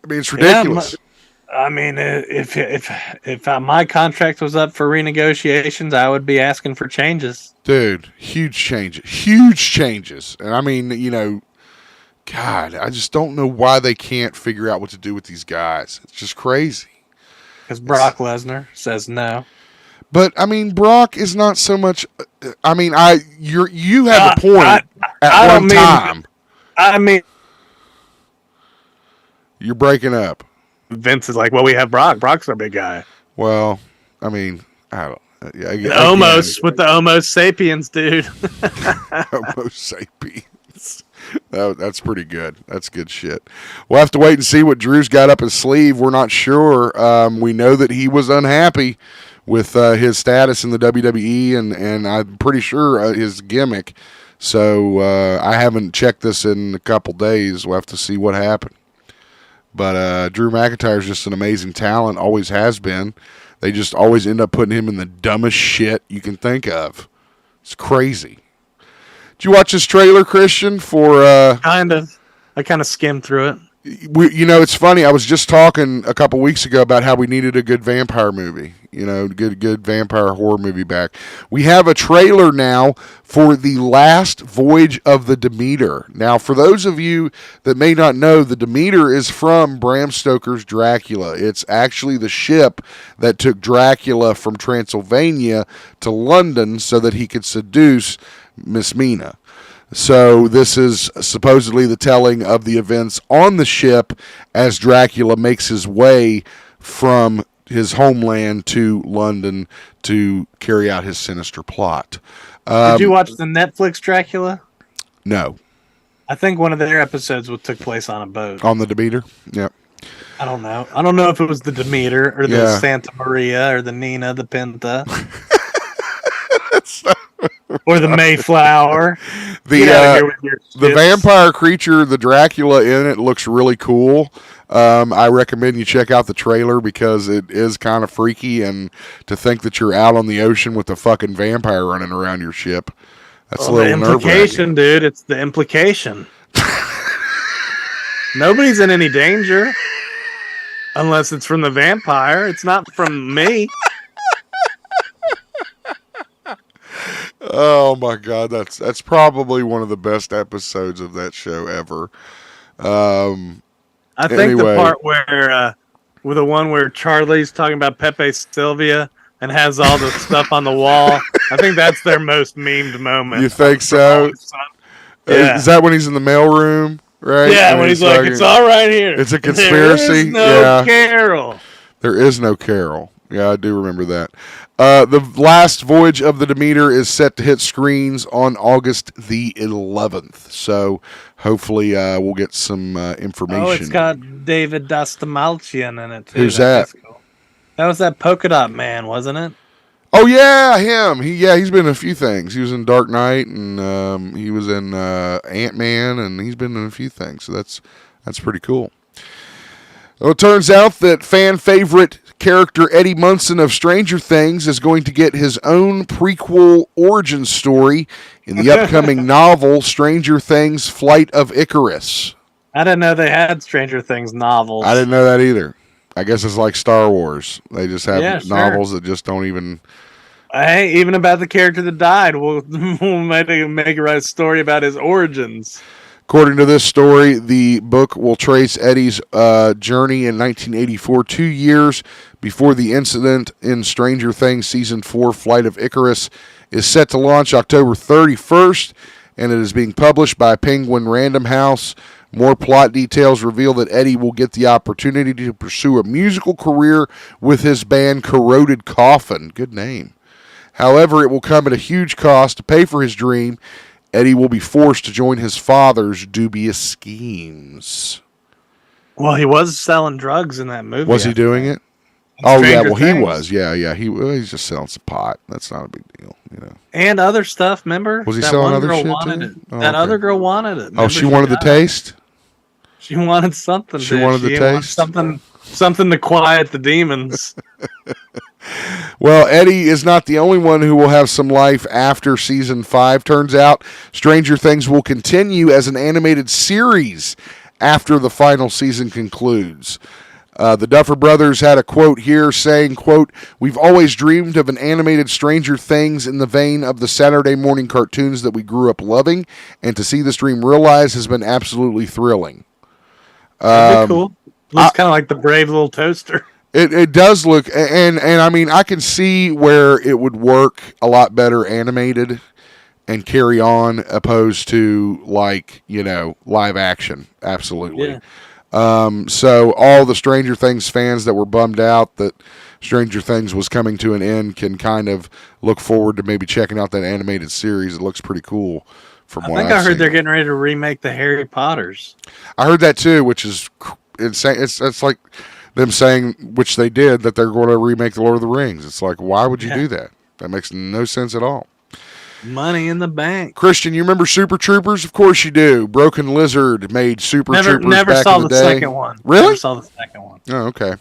I mean, it's ridiculous. I mean, if my contract was up for renegotiations, I would be asking for changes. Dude, huge changes. And I mean, God, I just don't know why they can't figure out what to do with these guys. It's just crazy. Because Brock Lesnar says no. But I mean, Brock is not so much. I mean, you have a point at one time. I mean, you're breaking up. Vince is like, well, we have Brock. Brock's our big guy. Well, I mean, I don't. Almost with the Homo sapiens, dude. Homo sapiens. That's pretty good. That's good shit. We'll have to wait and see what Drew's got up his sleeve. We're not sure. We know that he was unhappy with his status in the WWE, and I'm pretty sure his gimmick. So I haven't checked this in a couple days. We'll have to see what happened. But Drew McIntyre is just an amazing talent, always has been. They just always end up putting him in the dumbest shit you can think of. It's crazy. Did you watch this trailer, Christian, for... Kind of. I kind of skimmed through it. It's funny. I was just talking a couple weeks ago about how we needed a good vampire movie. Good vampire horror movie back. We have a trailer now for The Last Voyage of the Demeter. Now, for those of you that may not know, the Demeter is from Bram Stoker's Dracula. It's actually the ship that took Dracula from Transylvania to London so that he could seduce Miss Mina. So this is supposedly the telling of the events on the ship as Dracula makes his way from his homeland to London to carry out his sinister plot. Did you watch the Netflix Dracula? No. I think one of their episodes took place on a boat. On the Demeter? Yep. I don't know. I don't know if it was the Demeter or the Santa Maria or the Nina, the Pinta. Or the Mayflower. The vampire creature, the Dracula in it, looks really cool. I recommend you check out the trailer because it is kind of freaky, and to think that you're out on the ocean with a fucking vampire running around your ship, that's a little nerve-wracking. The implication, dude. It's the implication. Nobody's in any danger unless it's from the vampire. It's not from me. Oh my God, that's probably one of the best episodes of that show ever. I think the part where, with the one where Charlie's talking about Pepe Sylvia and has all the stuff on the wall, I think that's their most memed moment. You think so? Yeah. Is that when he's in the mailroom? Right? Yeah, when he's like, it's all right here. It's a conspiracy. There is no Carol. There is no Carol. Yeah, I do remember that. The Last Voyage of the Demeter is set to hit screens on August the 11th. So hopefully we'll get some information. Oh, it's got David Dastmalchian in it, too. Who's that? Cool. That was that Polka Dot Man, wasn't it? Oh, yeah, him. He's been in a few things. He was in Dark Knight, and he was in Ant-Man, and he's been in a few things. So that's pretty cool. Well, it turns out that fan favorite character Eddie Munson of Stranger Things is going to get his own prequel origin story in the upcoming novel Stranger Things Flight of Icarus. I didn't know they had Stranger Things novels. I didn't know that either. I guess it's like Star Wars. They just have novels that just don't even... Hey, even about the character that died, we'll make a story about his origins. According to this story, the book will trace Eddie's journey in 1984, 2 years before the incident in Stranger Things Season 4, Flight of Icarus, is set to launch October 31st, and it is being published by Penguin Random House. More plot details reveal that Eddie will get the opportunity to pursue a musical career with his band Corroded Coffin. Good name. However, it will come at a huge cost. To pay for his dream, Eddie will be forced to join his father's dubious schemes. Well, he was selling drugs in that movie. Was he doing it? Oh, yeah, well, he was. Yeah. He's just selling some pot. That's not a big deal, And other stuff, remember? Was he selling other shit, too? That other girl wanted it. Oh, she wanted the taste? She wanted something. She wanted the taste? Something to quiet the demons. Well, Eddie is not the only one who will have some life after season 5. Turns out Stranger Things will continue as an animated series after the final season concludes. The Duffer Brothers had a quote here saying, quote, "We've always dreamed of an animated Stranger Things in the vein of the Saturday morning cartoons that we grew up loving, and to see this dream realized has been absolutely thrilling." That'd be cool. Looks kind of like the Brave Little Toaster. It does look, and I mean, I can see where it would work a lot better animated and carry on opposed to live action. Absolutely. Yeah. So all the Stranger Things fans that were bummed out that Stranger Things was coming to an end can kind of look forward to maybe checking out that animated series. It looks pretty cool. From what I heard they're getting ready to remake the Harry Potters. I heard that too, which is insane. It's like them saying, which they did, that they're going to remake the Lord of the Rings. It's like, why would you do that? That makes no sense at all. Money in the bank. Christian, you remember Super Troopers? Of course you do. Broken Lizard made Super Troopers never back saw in the the day. second one. Really? Never saw the second one. Oh, okay.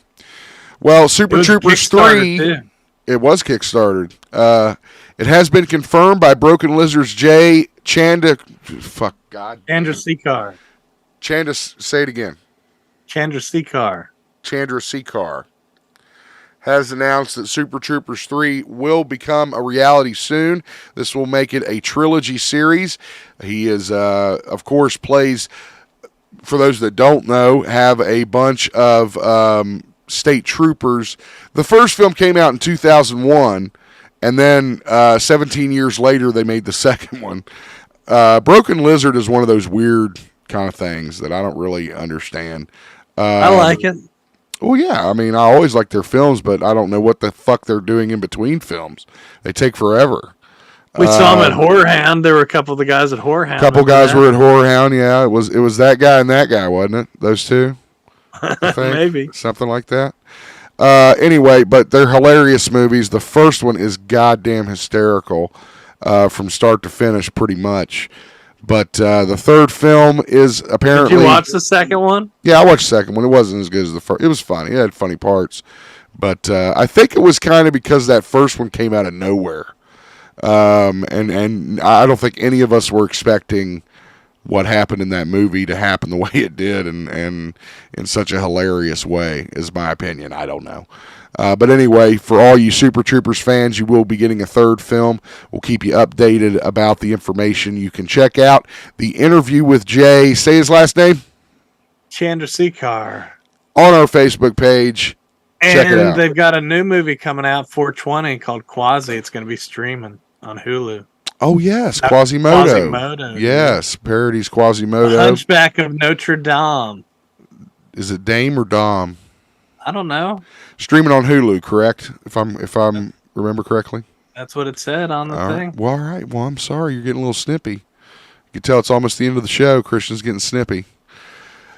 Well, Super Troopers 3, too. It was Kickstarted. It has been confirmed by Broken Lizard's Chandrasekhar. Say it again. Chandrasekhar has announced that Super Troopers 3 will become a reality soon. This will make it a trilogy series. He is, of course, plays, for those that don't know, have a bunch of state troopers. The first film came out in 2001, and then 17 years later they made the second one. Broken Lizard is one of those weird kind of things that I don't really understand. I like it. Well, yeah. I mean, I always like their films, but I don't know what the fuck they're doing in between films. They take forever. We saw them at Horror Hound. There were a couple of the guys at Horror Hound. A couple guys were at Horror Hound, yeah. It was that guy and that guy, wasn't it? Those two? I think. Maybe. Something like that. Anyway, but they're hilarious movies. The first one is goddamn hysterical from start to finish, pretty much. But the third film is apparently... Did you watch the second one? Yeah, I watched the second one. It wasn't as good as the first. It was funny. It had funny parts. But I think it was kind of because that first one came out of nowhere. And I don't think any of us were expecting what happened in that movie to happen the way it did and in such a hilarious way, is my opinion. I don't know. But anyway, for all you Super Troopers fans, you will be getting a third film. We'll keep you updated about the information. You can check out the interview with Jay. Say his last name. Chandrasekhar. On our Facebook page. Check it out. And they've got a new movie coming out, 420, called Quasi. It's going to be streaming on Hulu. Oh, yes. Quasimodo. Quasimodo. Yes. Parodies Quasimodo. Hunchback of Notre Dame. Is it Dame or Dom? I don't know. Streaming on Hulu, correct? If I'm remember correctly. That's what it said on the thing. Right. Well, all right. Well, I'm sorry. You're getting a little snippy. You can tell it's almost the end of the show. Christian's getting snippy.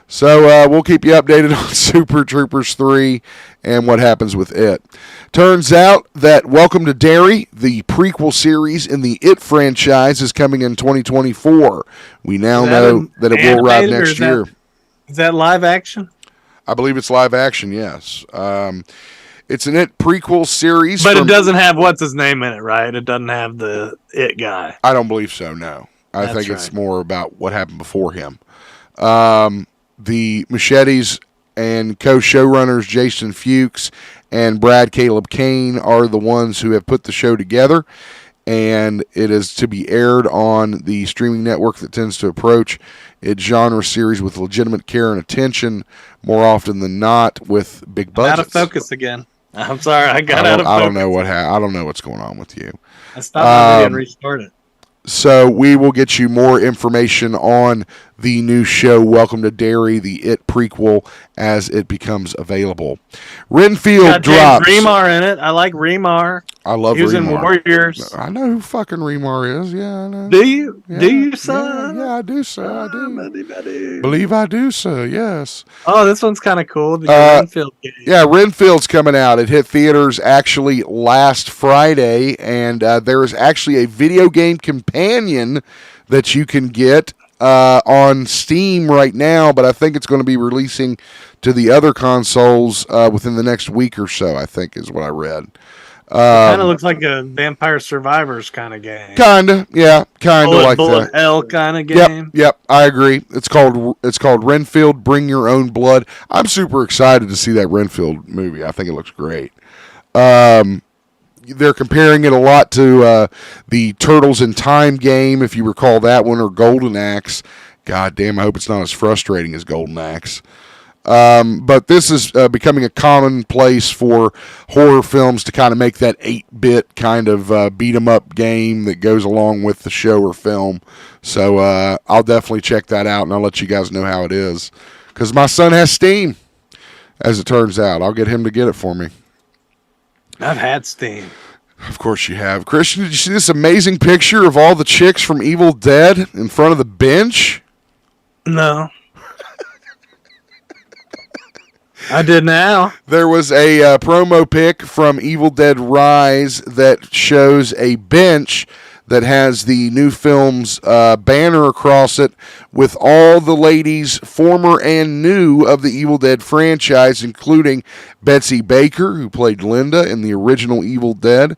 So we'll keep you updated on Super Troopers 3 and what happens with it. Turns out that Welcome to Derry, the prequel series in the It franchise, is coming in 2024. We now know that it will arrive next year. Is that live action? I believe it's live action, yes. It's an It prequel series. But it doesn't have what's his name in it, right? It doesn't have the It guy. I don't believe so, no. I think it's more about what happened before him. The Machetes and co-showrunners Jason Fuchs and Brad Caleb Kane are the ones who have put the show together, and it is to be aired on the streaming network that tends to approach its genre series with legitimate care and attention more often than not, with big budgets. Out of focus again. I'm sorry, I got out of focus. I don't know I don't know what's going on with you. I stopped the video and restarted it. So we will get you more information on the new show Welcome to Derry, the It prequel, as it becomes available. Renfield Got drops. James Remar in it. I like Remar. I love He was in Remar. Warriors. I know who fucking Remar is. Yeah, I know. Do you? Yeah, Do you, son? Yeah, I do, sir. I do. Buddy. Believe I do, sir. Yes. Oh, this one's kind of cool. The Renfield game. Yeah, Renfield's coming out. It hit theaters actually last Friday, and there is actually a video game companion that you can get on Steam right now, but I think it's going to be releasing to the other consoles within the next week or so, I think is what I read. Kind of looks like a Vampire Survivors kind of game. Kinda, yeah, kinda like bullet that. hell kind of game. Yep, I agree. It's called Renfield Bring Your Own Blood. I'm super excited to see that Renfield movie. I think it looks great. They're comparing it a lot to the Turtles in Time game, if you recall that one, or Golden Axe. God damn, I hope it's not as frustrating as Golden Axe. But this is becoming a commonplace for horror films to kind of make that 8-bit kind of beat-em-up game that goes along with the show or film. So I'll definitely check that out, and I'll let you guys know how it is. Because my son has Steam, as it turns out. I'll get him to get it for me. I've had Steam. Of course you have. Christian, did you see this amazing picture of all the chicks from Evil Dead in front of the bench? No. I did now. There was a promo pic from Evil Dead Rise that shows a bench that has the new film's banner across it with all the ladies, former and new, of the Evil Dead franchise, including Betsy Baker, who played Linda in the original Evil Dead,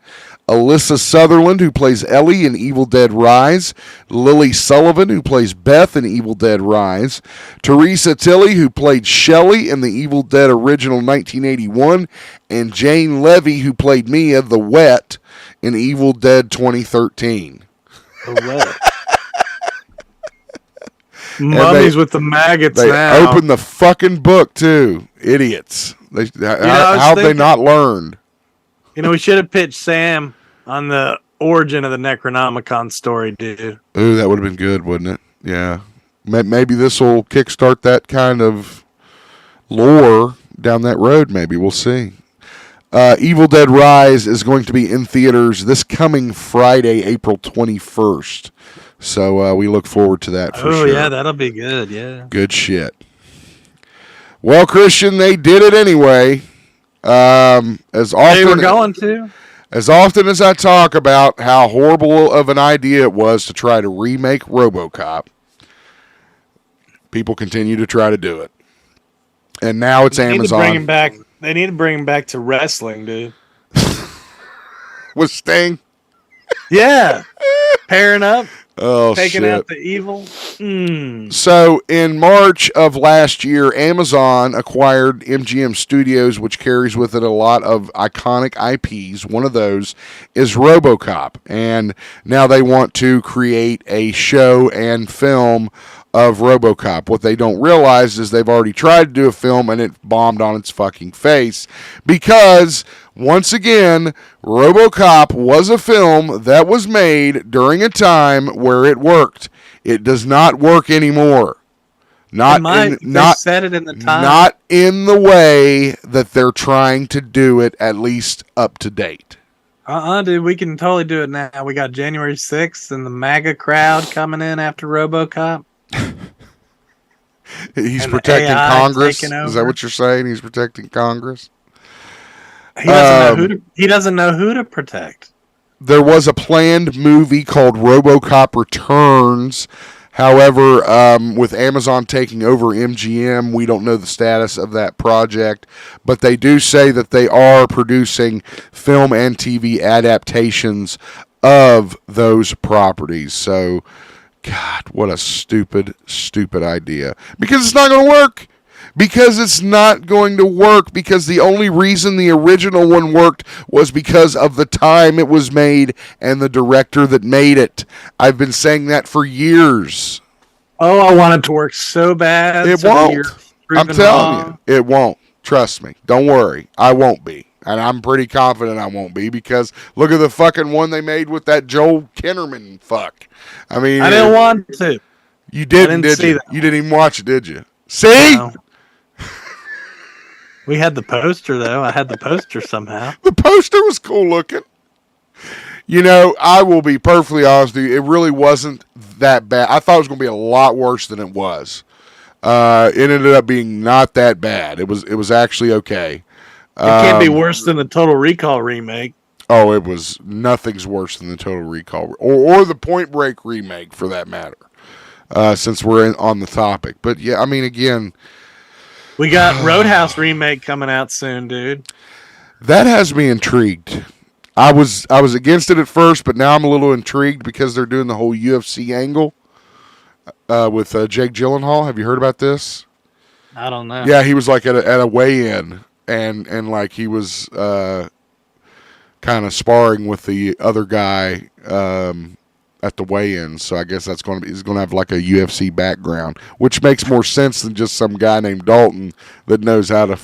Alyssa Sutherland, who plays Ellie in Evil Dead Rise, Lily Sullivan, who plays Beth in Evil Dead Rise, Teresa Tilley, who played Shelley in the Evil Dead original 1981, and Jane Levy, who played Mia the Wet in Evil Dead 2013. The Wet. Mummies with the maggots they now. opened the fucking book, too. Idiots. How'd they not learned? You know, we should have pitched Sam on the origin of the Necronomicon story, dude. Ooh, that would have been good, wouldn't it? Yeah. Maybe this will kickstart that kind of lore down that road, maybe. We'll see. Evil Dead Rise is going to be in theaters this coming Friday, April 21st. So we look forward to that for sure. Oh, yeah, that'll be good, yeah. Good shit. Well, Christian, they did it anyway. As often, they were going to. As often as I talk about how horrible of an idea it was to try to remake RoboCop, people continue to try to do it. And now it's Amazon. They need to bring him back to wrestling, dude. With Sting? Yeah. Pairing up. Oh, taking out the evil. So, in March of last year, Amazon acquired MGM Studios, which carries with it a lot of iconic IPs. One of those is RoboCop. And now they want to create a show and film of RoboCop. What they don't realize is they've already tried to do a film and it bombed on its fucking face. Because, once again, RoboCop was a film that was made during a time where it worked. It does not work anymore. Not said it in the time. Not in the way that they're trying to do it, at least up to date. Dude, we can totally do it now. We got January 6th and the MAGA crowd coming in after RoboCop. He's protecting Congress. Is that what you're saying? He's protecting Congress? He doesn't know who to protect. There was a planned movie called RoboCop Returns. However, with Amazon taking over MGM, we don't know the status of that project. But they do say that they are producing film and TV adaptations of those properties. So, God, what a stupid, stupid idea. Because it's not going to work. Because it's not going to work. Because the only reason the original one worked was because of the time it was made and the director that made it. I've been saying that for years. Oh, I want it to work so bad. It won't. I'm telling you, it won't. Trust me. Don't worry. I won't be. And I'm pretty confident I won't be, because look at the fucking one they made with that Joel Kinnaman fuck. I mean, I didn't want to. You didn't, did you? You didn't even watch it, did you? See? No. We had the poster, though. I had the poster somehow. The poster was cool looking. You know, I will be perfectly honest with you. It really wasn't that bad. I thought it was going to be a lot worse than it was. It ended up being not that bad. It was actually okay. It can't be worse than the Total Recall remake. Oh, it was. Nothing's worse than the Total Recall or the Point Break remake, for that matter. Since we're on the topic, but yeah, I mean, again, we got Roadhouse remake coming out soon, dude. That has me intrigued. I was against it at first, but now I'm a little intrigued because they're doing the whole UFC angle with Jake Gyllenhaal. Have you heard about this? I don't know. Yeah, he was like at a weigh-in, and like he was kind of sparring with the other guy at the weigh-in. So I guess he's going to have like a UFC background, which makes more sense than just some guy named Dalton that knows how to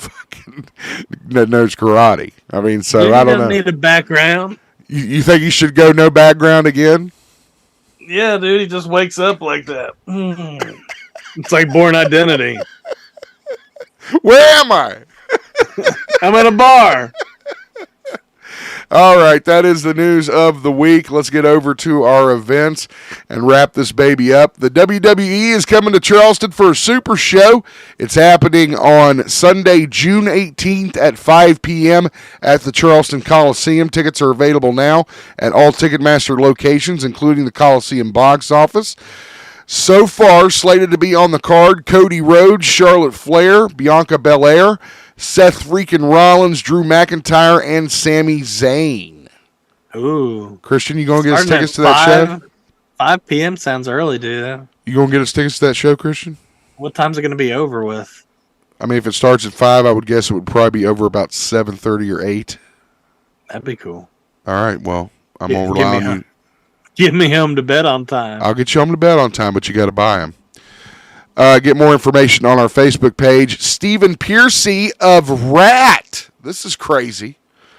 that knows karate. I mean, so Dude, I don't know. Need a background. You think he should go no background again? Yeah, dude, he just wakes up like that. It's like Born Identity. Where am I? I'm at a bar. All right, that is the news of the week. Let's get over to our events and wrap this baby up. The WWE is coming to Charleston for a super show. It's happening on Sunday, June 18th at 5 p.m. at the Charleston Coliseum. Tickets are available now at all Ticketmaster locations, including the Coliseum box office. So far, slated to be on the card, Cody Rhodes, Charlotte Flair, Bianca Belair, Seth freaking Rollins, Drew McIntyre, and Sami Zayn. Ooh. Christian, you going to get us tickets to that show? 5 p.m. sounds early, dude. You going to get us tickets to that show, Christian? What time's it going to be over with? I mean, if it starts at 5, I would guess it would probably be over about 7:30 or 8. That'd be cool. All right, well, I'm going to rely on you. Get me home to bed on time. I'll get you home to bed on time, but you got to buy them. Get more information on our Facebook page. Stephen Piercy of Rat. This is crazy.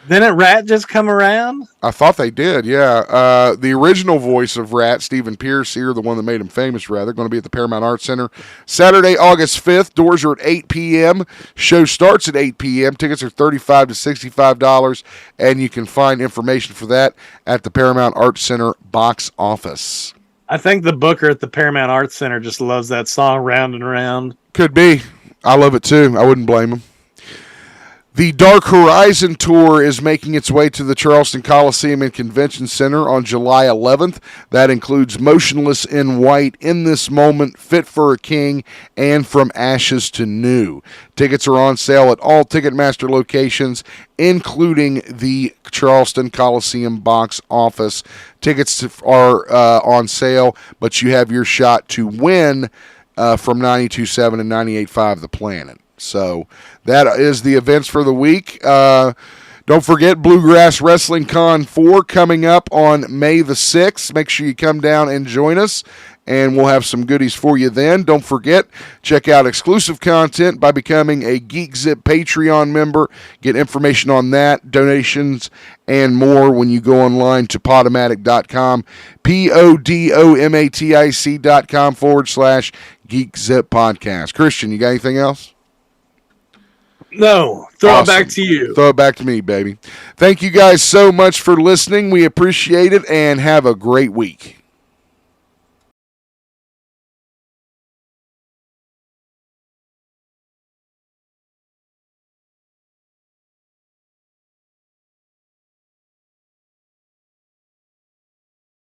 Didn't Rat just come around? I thought they did, yeah. The original voice of Rat, Stephen Piercy, or the one that made him famous, rather, going to be at the Paramount Arts Center Saturday, August 5th. Doors are at 8 p.m. Show starts at 8 p.m. Tickets are $35 to $65, and you can find information for that at the Paramount Arts Center box office. I think the booker at the Paramount Arts Center just loves that song, Round and Round. Could be. I love it, too. I wouldn't blame him. The Dark Horizon Tour is making its way to the Charleston Coliseum and Convention Center on July 11th. That includes Motionless in White, In This Moment, Fit for a King, and From Ashes to New. Tickets are on sale at all Ticketmaster locations, including the Charleston Coliseum box office. Tickets are on sale, but you have your shot to win from 92.7 and 98.5 The Planet. So that is the events for the week. Don't forget Bluegrass Wrestling Con 4 coming up on May the 6th. Make sure you come down and join us, and we'll have some goodies for you then. Don't forget, check out exclusive content by becoming a GeekZip Patreon member. Get information on that, donations, and more when you go online to Podomatic.com, Podomatic.com/GeekZip Podcast. Christian, you got anything else? No, throw it back to you. Throw it back to me, baby. Thank you guys so much for listening. We appreciate it, and have a great week.